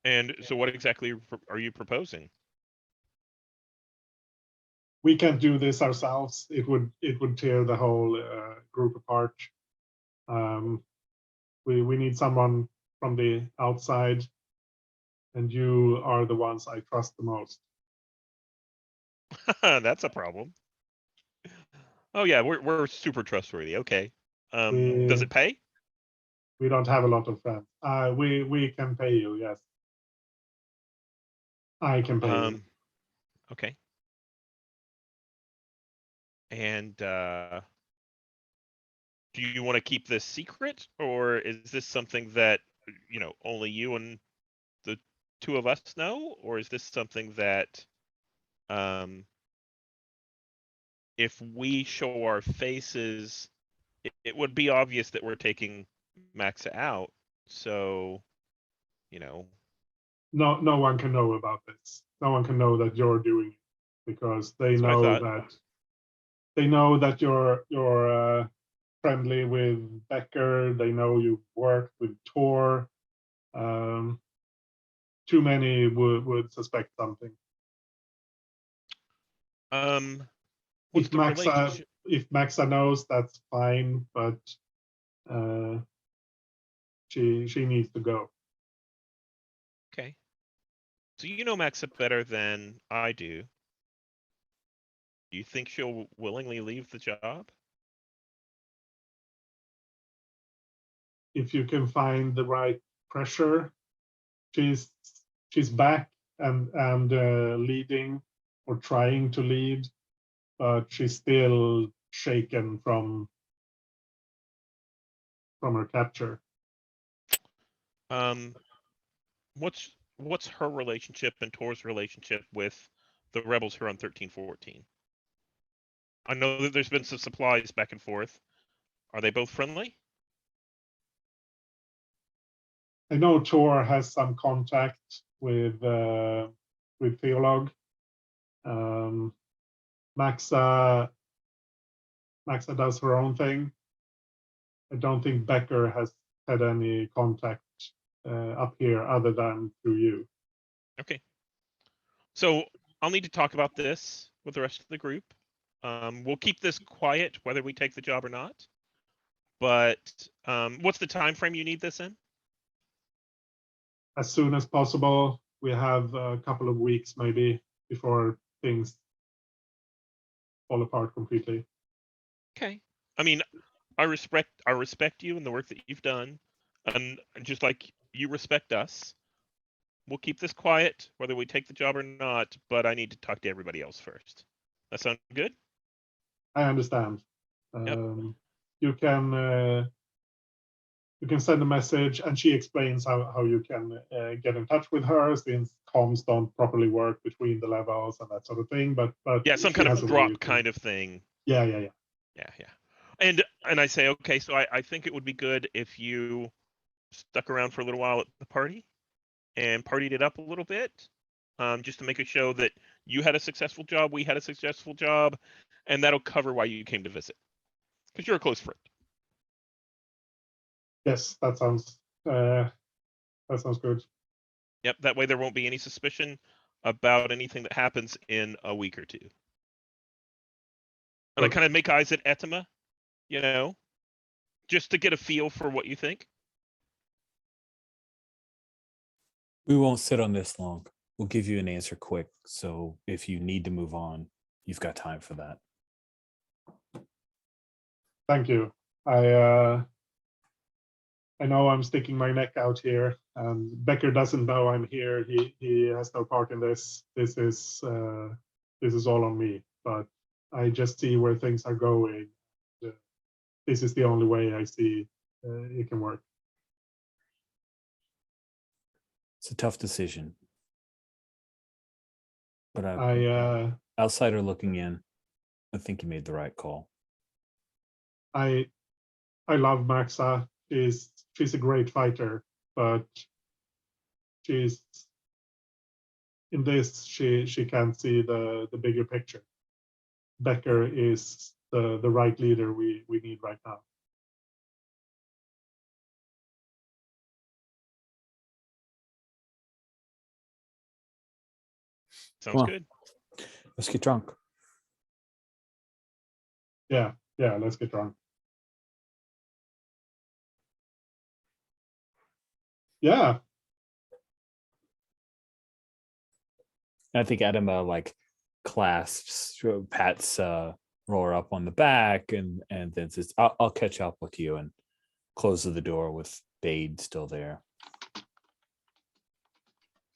And so what exactly are you proposing? We can't do this ourselves. It would tear the whole group apart. We need someone from the outside, and you are the ones I trust the most. That's a problem. Oh yeah, we're super trustworthy. Okay. Does it pay? We don't have a lot of friends. We can pay you, yes. I can pay you. Okay. And do you want to keep this secret, or is this something that only you and the two of us know, or is this something that if we show our faces, it would be obvious that we're taking Maxa out? So, no one can know about this. No one can know that you're doing it because they know that you're friendly with Becker. They know you worked with Tor. Too many would suspect something. What's the relationship? If Maxa knows, that's fine, but she needs to go. Okay. So you know Maxa better than I do. Do you think she'll willingly leave the job? If you can find the right pressure, she's back and leading or trying to lead, but she's still shaken from her capture. What's her relationship and Tor's relationship with the rebels who are on 13-14? I know that there's been some supplies back and forth. Are they both friendly? I know Tor has some contact with Theolog. Maxa does her own thing. I don't think Becker has had any contact up here other than through you. Okay. So I'll need to talk about this with the rest of the group. We'll keep this quiet whether we take the job or not. But what's the time frame you need this in? As soon as possible. We have a couple of weeks maybe before things fall apart completely. Okay. I mean, I respect you and the work that you've done, and just like you respect us. We'll keep this quiet whether we take the job or not, but I need to talk to everybody else first. That sound good? I understand. Yep. You can send a message, and she explains how you can get in touch with her, since comms don't properly work between the levels and that sort of thing. But yeah, some kind of drop kind of thing. Yeah. And I say, okay, so I think it would be good if you stuck around for a little while at the party and partied it up a little bit, just to make a show that you had a successful job, we had a successful job, and that'll cover why you came to visit, because you're a close friend. Yes, that sounds good. Yep, that way there won't be any suspicion about anything that happens in a week or two. And I kind of make eyes at Etima, you know, just to get a feel for what you think. We won't sit on this long. We'll give you an answer quick. So if you need to move on, you've got time for that. Thank you. I know I'm sticking my neck out here, and Becker doesn't know I'm here. He has no part in this. This is all on me. But I just see where things are going. This is the only way I see it can work. It's a tough decision. But outsider looking in, I think you made the right call. I love Maxa. She's a great fighter, but she's in this she can't see the bigger picture. Becker is the right leader we need right now. Sounds good. Let's get drunk. Yeah, let's get drunk. Yeah. I think Adama like clasps, pats Roar up on the back, and then says, I'll catch up with you, and closes the door with Bade still there.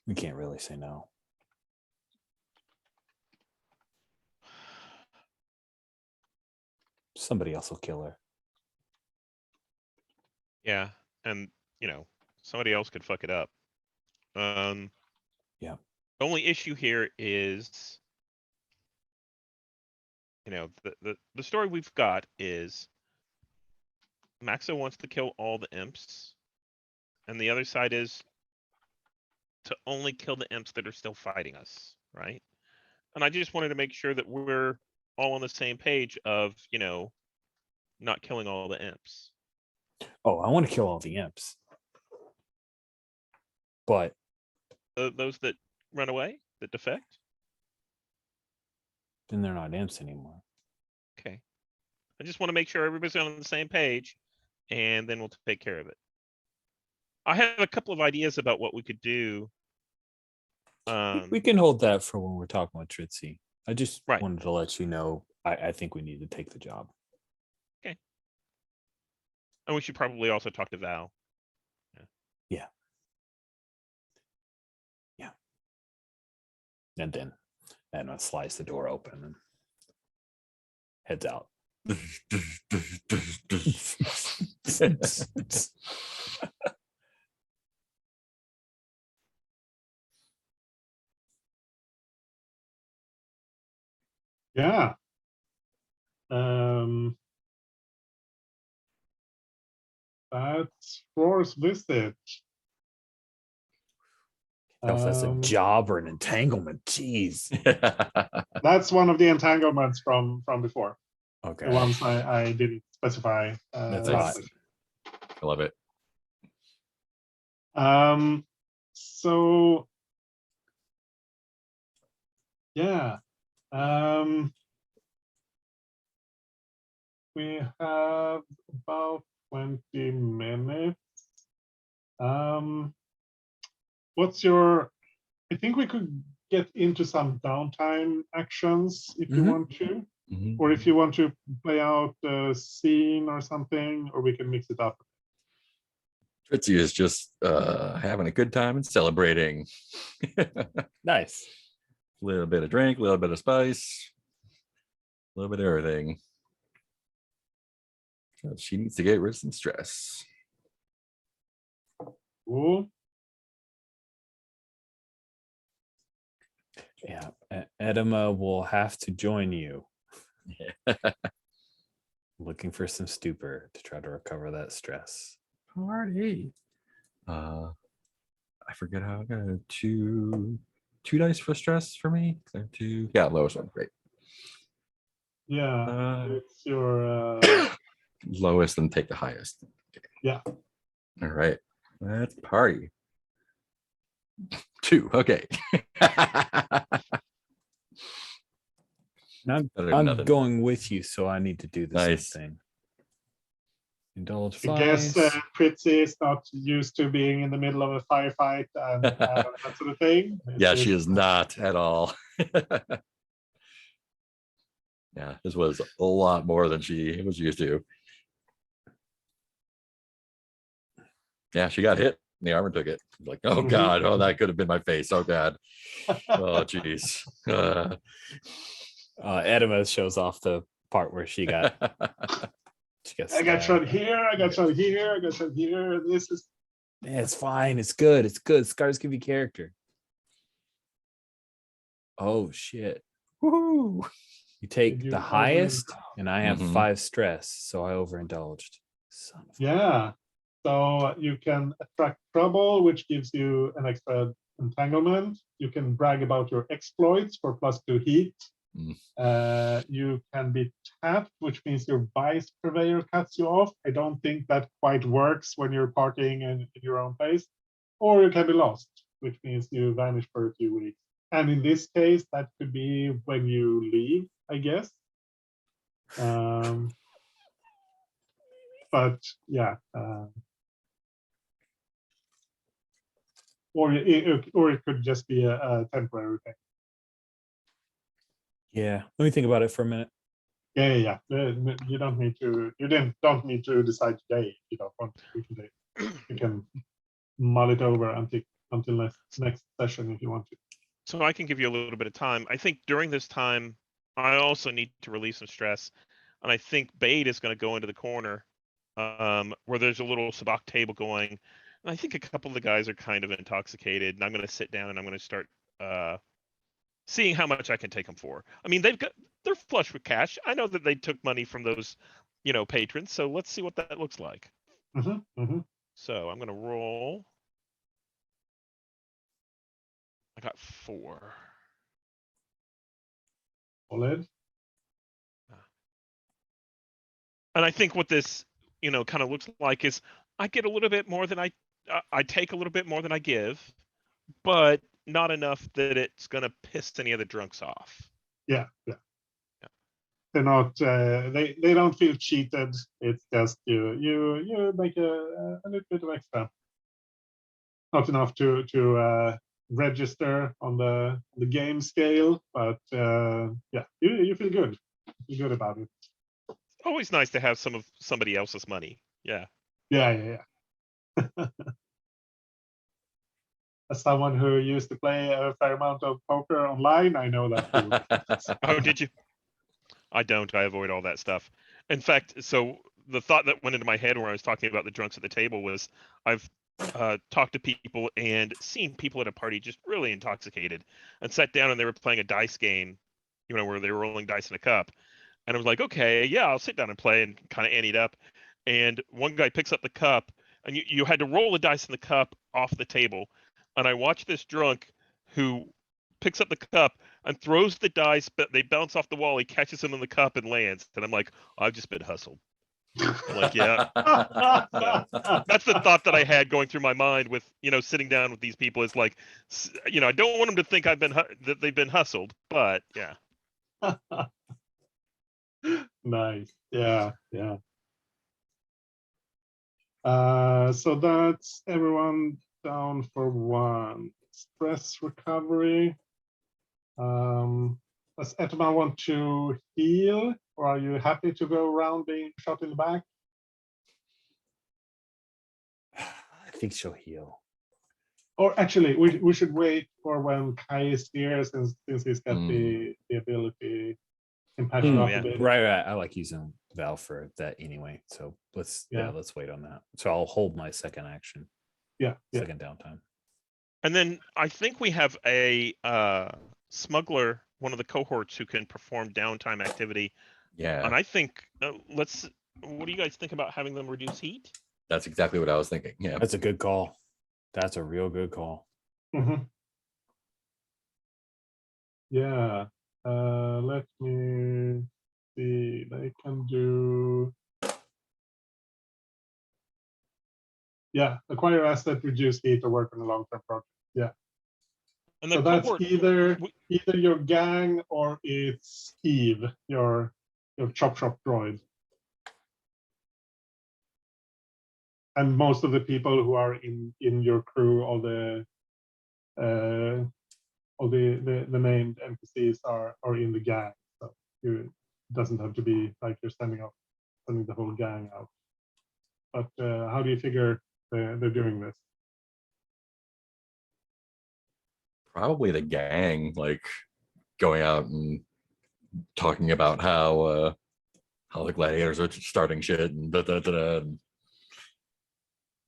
We can't really say no. Somebody else will kill her. Yeah, and you know, somebody else could fuck it up. Yeah. The only issue here is, you know, the story we've got is Maxa wants to kill all the imps, and the other side is to only kill the imps that are still fighting us, right? And I just wanted to make sure that we're all on the same page of, you know, not killing all the imps. Oh, I want to kill all the imps. But those that run away, that defect? Then they're not imps anymore. Okay. I just want to make sure everybody's on the same page, and then we'll take care of it. I have a couple of ideas about what we could do. We can hold that for when we're talking with Tritzy. I just Right. wanted to let you know I think we need to take the job. Okay. And we should probably also talk to Val. Yeah. And then Edna slides the door open and heads out. Yeah. That's Roar's visit. If that's a job or an entanglement. Jeez. That's one of the entanglements from before. Okay. The ones I didn't specify. That's Nice. hot. I love it. So yeah. We have about 20 minutes. What's your, I think we could get into some downtime actions if you want to, or if you want to play out a scene or something, or we can mix it up. Tritzy is just having a good time and celebrating. Nice. A little bit of drink, a little bit of spice, a little bit of everything. She needs to get rid of some stress. Cool. Yeah. Edema will have to join you. Looking for some stupor to try to recover that stress. Party. I forget how I got two dice for stress for me. Two. Yeah, lowest one. Great. Yeah, it's your lowest and take the highest. Okay. Yeah. All right. Let's party. 2. Okay. I'm going with you, so I need to do the Nice. same thing. Indulge I guess vice. Pritzi is not used to being in the middle of a firefight and that sort of thing. Yeah, she is not at all. Yeah, this was a lot more than she was used to. Yeah, she got hit. The armor took it. Like, oh God, oh, that could have been my face. Oh God. Oh geez. Edema shows off the part where she got. I got shot here. I got shot here. I got shot here. This is. Yeah, it's fine. It's good. It's good. Scars give you character. Oh shit. Woohoo. You take the highest, and I have 5 stress, so I overindulged. Son of Yeah. So you can attract trouble, which gives you an extra entanglement. You can brag about your exploits for +2 heat. You can be tapped, which means your vice purveyor cuts you off. I don't think that quite works when you're partying in your own place. Or you can be lost, which means you vanish for a few weeks. And in this case, that could be when you leave, I guess. But yeah. Or it could just be a temporary thing. Yeah, let me think about it for a minute. Yeah. You don't need to. Don't need to decide today. If you don't want to today. You can mull it over until next session if you want to. So I can give you a little bit of time. I think during this time, I also need to release some stress, and I think Bade is going to go into the corner, where there's a little sabacc table going. And I think a couple of the guys are kind of intoxicated, and I'm going to sit down and I'm going to start seeing how much I can take them for. I mean, they're flush with cash. I know that they took money from those, patrons. So let's see what that looks like. So I'm going to roll. I got 4. Solid. And I think what this, kind of looks like is I get a little bit more than I take a little bit more than I give, but not enough that it's going to piss any of the drunks off. Yeah. They're not. They don't feel cheated. It's just you make a little bit of extra. Not enough to register on the game scale, but yeah, you feel good. You feel good about it. Always nice to have somebody else's money. Yeah. Yeah. As someone who used to play a fair amount of poker online, I know that. Oh, did you? I don't. I avoid all that stuff. In fact, so the thought that went into my head when I was talking about the drunks at the table was I've talked to people and seen people at a party just really intoxicated and sat down and they were playing a dice game, where they were rolling dice in a cup. And I was like, okay, yeah, I'll sit down and play and kind of ante it up. And one guy picks up the cup and you had to roll the dice in the cup off the table. And I watched this drunk who picks up the cup and throws the dice, but they bounce off the wall. He catches them in the cup and lands. And I'm like, I've just been hustled. I'm like, yeah. So that's the thought that I had going through my mind with, sitting down with these people is like, I don't want them to think that they've been hustled, but yeah. Nice. Yeah. So that's everyone down for 1. Stress recovery. Does Etma want to heal, or are you happy to go around being shot in the back? I think she'll heal. Or actually, we should wait for when Kai is here, since he's got the ability compassion off a bit. Right. I like using Val for that anyway. So let's wait on that. So I'll hold my second action. Yeah. Second downtime. And then I think we have a smuggler, one of the cohorts who can perform downtime activity. Yeah, And I think what do you guys think about having them reduce heat? that's exactly what I was thinking. Yeah. That's a good call. That's a real good call. Yeah. Let me see. They can do. Yeah, acquire asset, reduce heat, or work on a long-term project. Yeah. And So the that's cohort, either your gang or it's Steve, your chop shop droid. And most of the people who are in your crew, all the named NPCs are in the gang. So it doesn't have to be like you're sending the whole gang out. But how do you figure they're doing this? Probably the gang, like going out and talking about how the gladiators are starting shit and and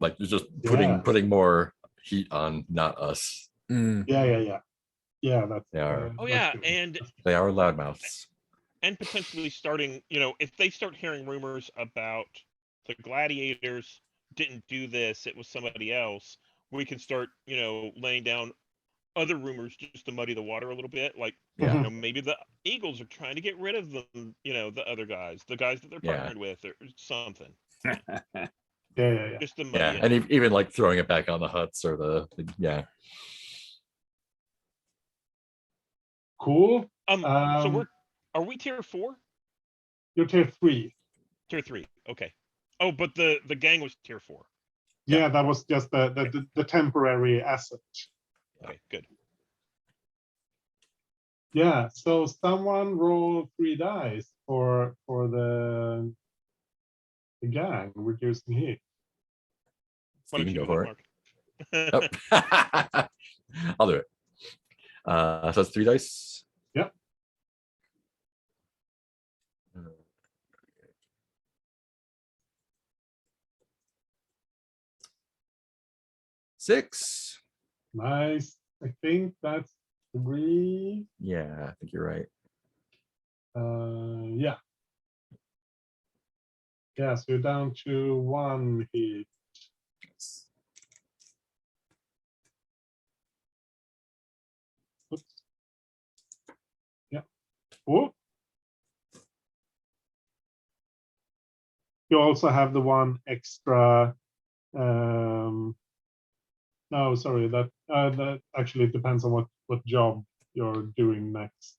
like you're just putting more heat on, not us. Yeah. That's They are. Oh that's yeah, good. and They are loudmouths. and potentially starting, if they start hearing rumors about the gladiators didn't do this, it was somebody else, we can start, laying down other rumors just to muddy the water a little bit. Like, Yeah. maybe the Eagles are trying to get rid of them, the other guys, the guys that they're Yeah. partnered with or something. Yeah. Just to muddy Yeah, it. and even like throwing it back on the huts or yeah. Cool. So are we tier 4? You're tier 3. Tier 3. Okay. Oh, but the gang was tier 4. Yeah, that was just the temporary asset. Okay, good. Yeah, so someone roll 3 dice for the gang reducing heat. Why don't Steven, you go do for that, Mark? it. I'll do it. So it's 3 dice. Yep. Six. Nice. I think that's 3. Yeah, I think you're right. Yeah. Yeah, so you're down to 1 heat. Oops. Yeah. Oh. You also have the 1 extra. No, sorry. That actually depends on what job you're doing next.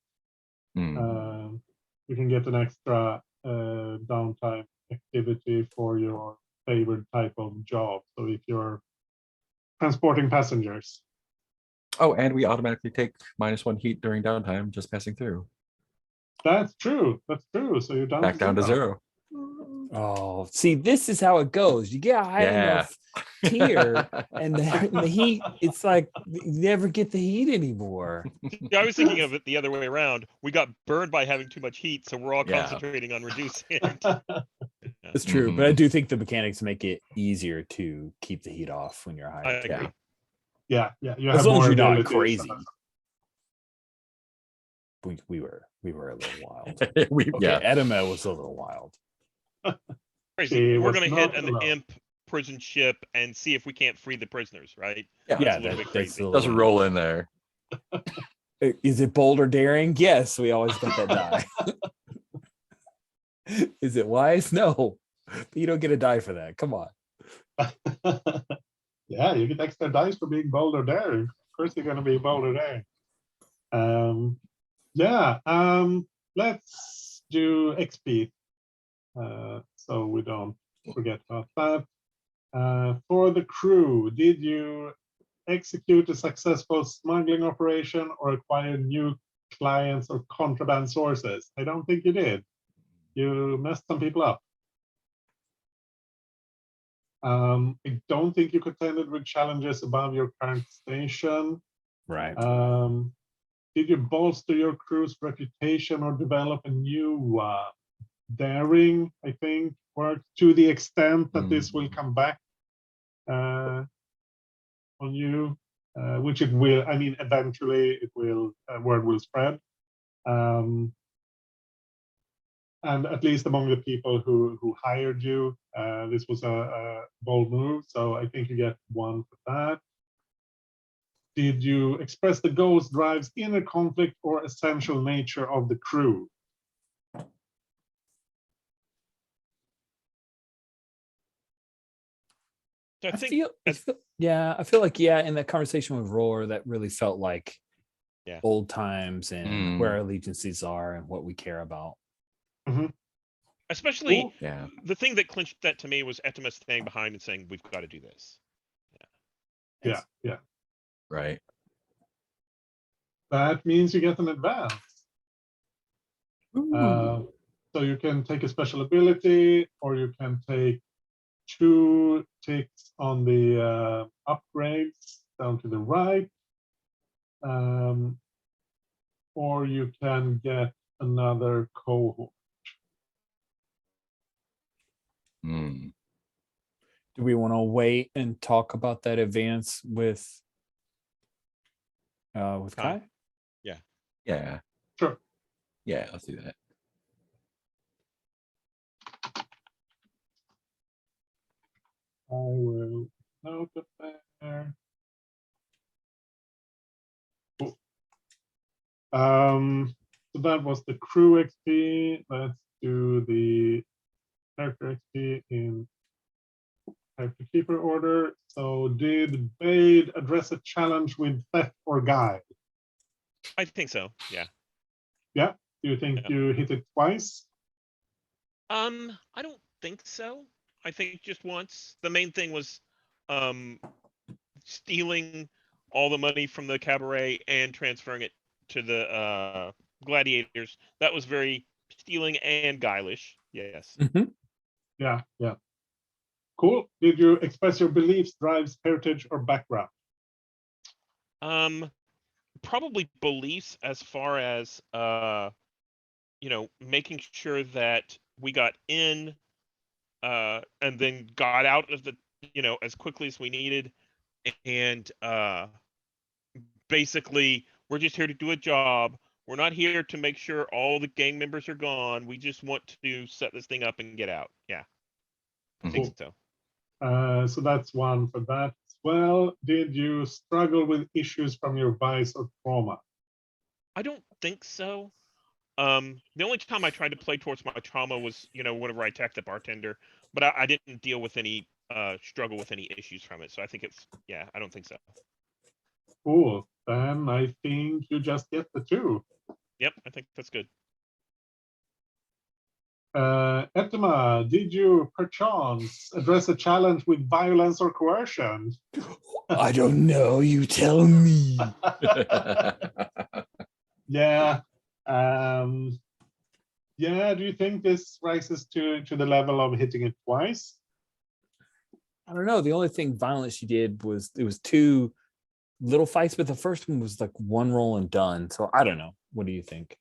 You can get an extra downtime activity for your favorite type of job. So if you're transporting passengers. Oh, and we automatically take -1 heat during downtime just passing through. That's true. That's true. So you're down back down to 0. Oh, see, this is how it goes. You get a high enough tier, and the heat, it's like you never get the heat anymore. Yeah, I was thinking of it the other way around. We got burned by having too much heat, so we're all concentrating on reducing it. It's true, but I do think the mechanics make it easier to keep the heat off when you're high. I agree. Yeah. You as have long as more you're not abilities. crazy. We were a little wild. Yeah. Edema was a little wild. Crazy. We're gonna hit an imp prison ship and see if we can't free the prisoners, right? Yeah, That's a little bit crazy. Doesn't roll in there. Is it bold or daring? Yes, we always got that die. Is it wise? No, but you don't get a die for that. Come on. Yeah, you get extra dice for being bold or daring. Of course, you're going to be bold or daring. Let's do XP, so we don't forget about that. For the crew, did you execute a successful smuggling operation or acquire new clients or contraband sources? I don't think you did. You messed some people up. I don't think you contended with challenges above your current station. Right. Did you bolster your crew's reputation or develop a new daring, I think, work to the extent that this will come back on you, which it will. I mean, eventually it will, word will spread. and at least among the people who hired you, this was a bold move. So I think you get 1 for that. Did you express the ghost drives inner conflict or essential nature of the crew? So I feel like, yeah, in that conversation with Roar, that really felt like old times and where our allegiances are and what we care about. Especially the thing that clinched that to me was Etimus staying behind and saying, we've got to do this. Yeah. Right. That means you get an advance. So you can take a special ability, or you can take 2 ticks on the upgrades down to the right, or you can get another cohort. Do we want to wait and talk about that advance with Kai? Yeah. Sure. Yeah, let's do that. I will note it there. Cool. So that was the crew XP. Let's do the character XP in character keeper order. So did Bade address a challenge with theft or guide? I think so. Yeah. Yeah. Do you think you hit it twice? I don't think so. I think just once. The main thing was stealing all the money from the cabaret and transferring it to the gladiators. That was very stealing and guilish. Yes. Yeah. Cool. Did you express your beliefs, drives, heritage, or background? Probably beliefs, as far as making sure that we got in and then got out of the as quickly as we needed, and basically we're just here to do a job. We're not here to make sure all the gang members are gone. We just want to set this thing up and get out. Yeah, I think so. So that's 1 for that as well. Did you struggle with issues from your vice or trauma? I don't think so. The only time I tried to play towards my trauma was, whenever I attacked the bartender, but I didn't deal with any struggle with any issues from it. So I think I don't think so. Cool. Then I think you just get the 2. Yep, I think that's good. Etema, did you perchance address a challenge with violence or coercion? I don't know. You tell me. Yeah. Yeah. Do you think this rises to the level of hitting it twice? I don't know. The only thing violent she did was it was 2 little fights, but the first one was like 1 roll and done. So I don't know. What do you think?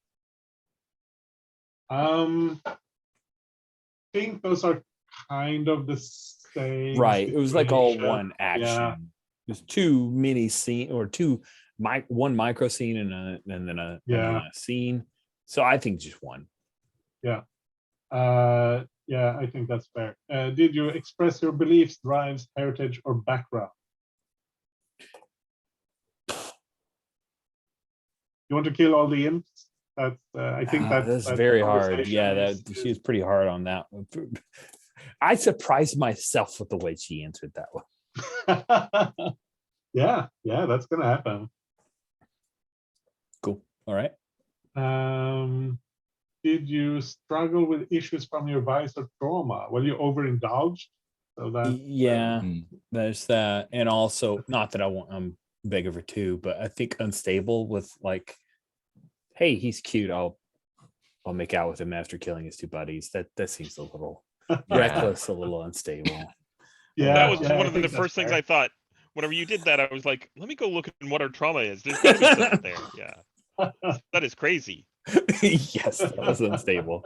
I think those are kind of the same. Right. It was like all 1 action. Yeah. There's 2 mini scene or 1 micro scene and then a scene. So I think just 1. Yeah. Yeah, I think that's fair. Did you express your beliefs, drives, heritage, or background? You want to kill all the imps? That's I think that's very hard. Yeah, she was pretty hard on that one. I surprised myself with the way she answered that one. Yeah, that's gonna happen. Cool. All right. Did you struggle with issues from your vice or trauma? Well, you overindulged. So that there's that. And also, not that I'm begging for 2, but I think unstable with like, hey, he's cute. I'll make out with him after killing his 2 buddies. That seems a little reckless, a little unstable. Yeah, that was one of the first things I thought. Whenever you did that, I was like, let me go look at what our trauma is. There's gotta be something there. Yeah. That is crazy. Yes, that was unstable.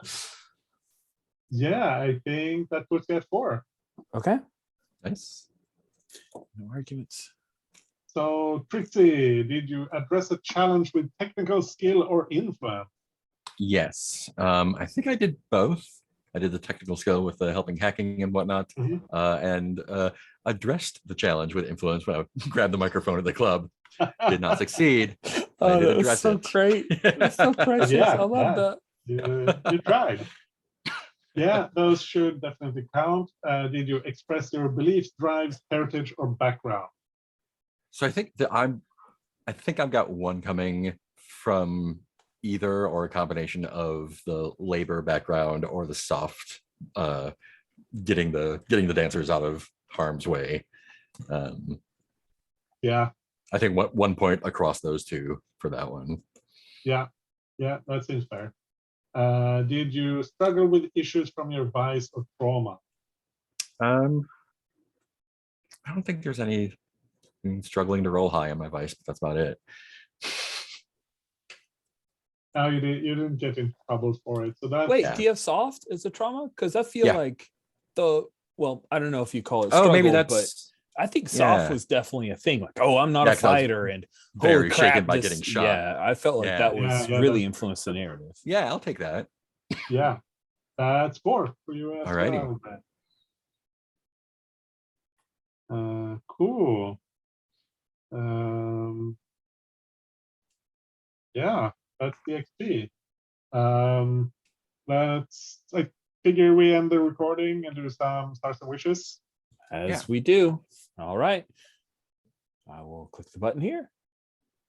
Yeah, I think that puts you at 4. Okay. Nice. No arguments. So, Trixie, did you address a challenge with technical skill or influence? Yes. I think I did both. I did the technical skill with the helping hacking and whatnot, and addressed the challenge with influence when I grabbed the microphone at the club. Did not succeed. Oh, that was so great. That's so precious. Yeah, I love that. You tried. Yeah, those should definitely count. Did you express your beliefs, drives, heritage, or background? So I think that I think I've got one coming from either or a combination of the labor background or the soft, getting the dancers out of harm's way. Yeah, I think 1 point across those two for that one. yeah, that seems fair. Did you struggle with issues from your vice or trauma? I don't think there's any struggling to roll high on my vice, but that's about it. No, you didn't get in trouble for it. So that's Wait, do you have soft as a trauma? Because I feel like well, I don't know if you call it struggle, maybe but that's, I think soft was definitely a thing. Like, oh, I'm not Yeah, a 'cause I was fighter, and very holy crap, shaken by this- getting shot. Yeah, I felt like that was Yeah, really that's- influenced the narrative. Yeah, I'll take that. Yeah, that's 4 for you as Alrighty. well. Cool. Yeah, that's the XP. I figure we end the recording and do some stars and wishes. As Yeah. we do. All right. I will click the button here.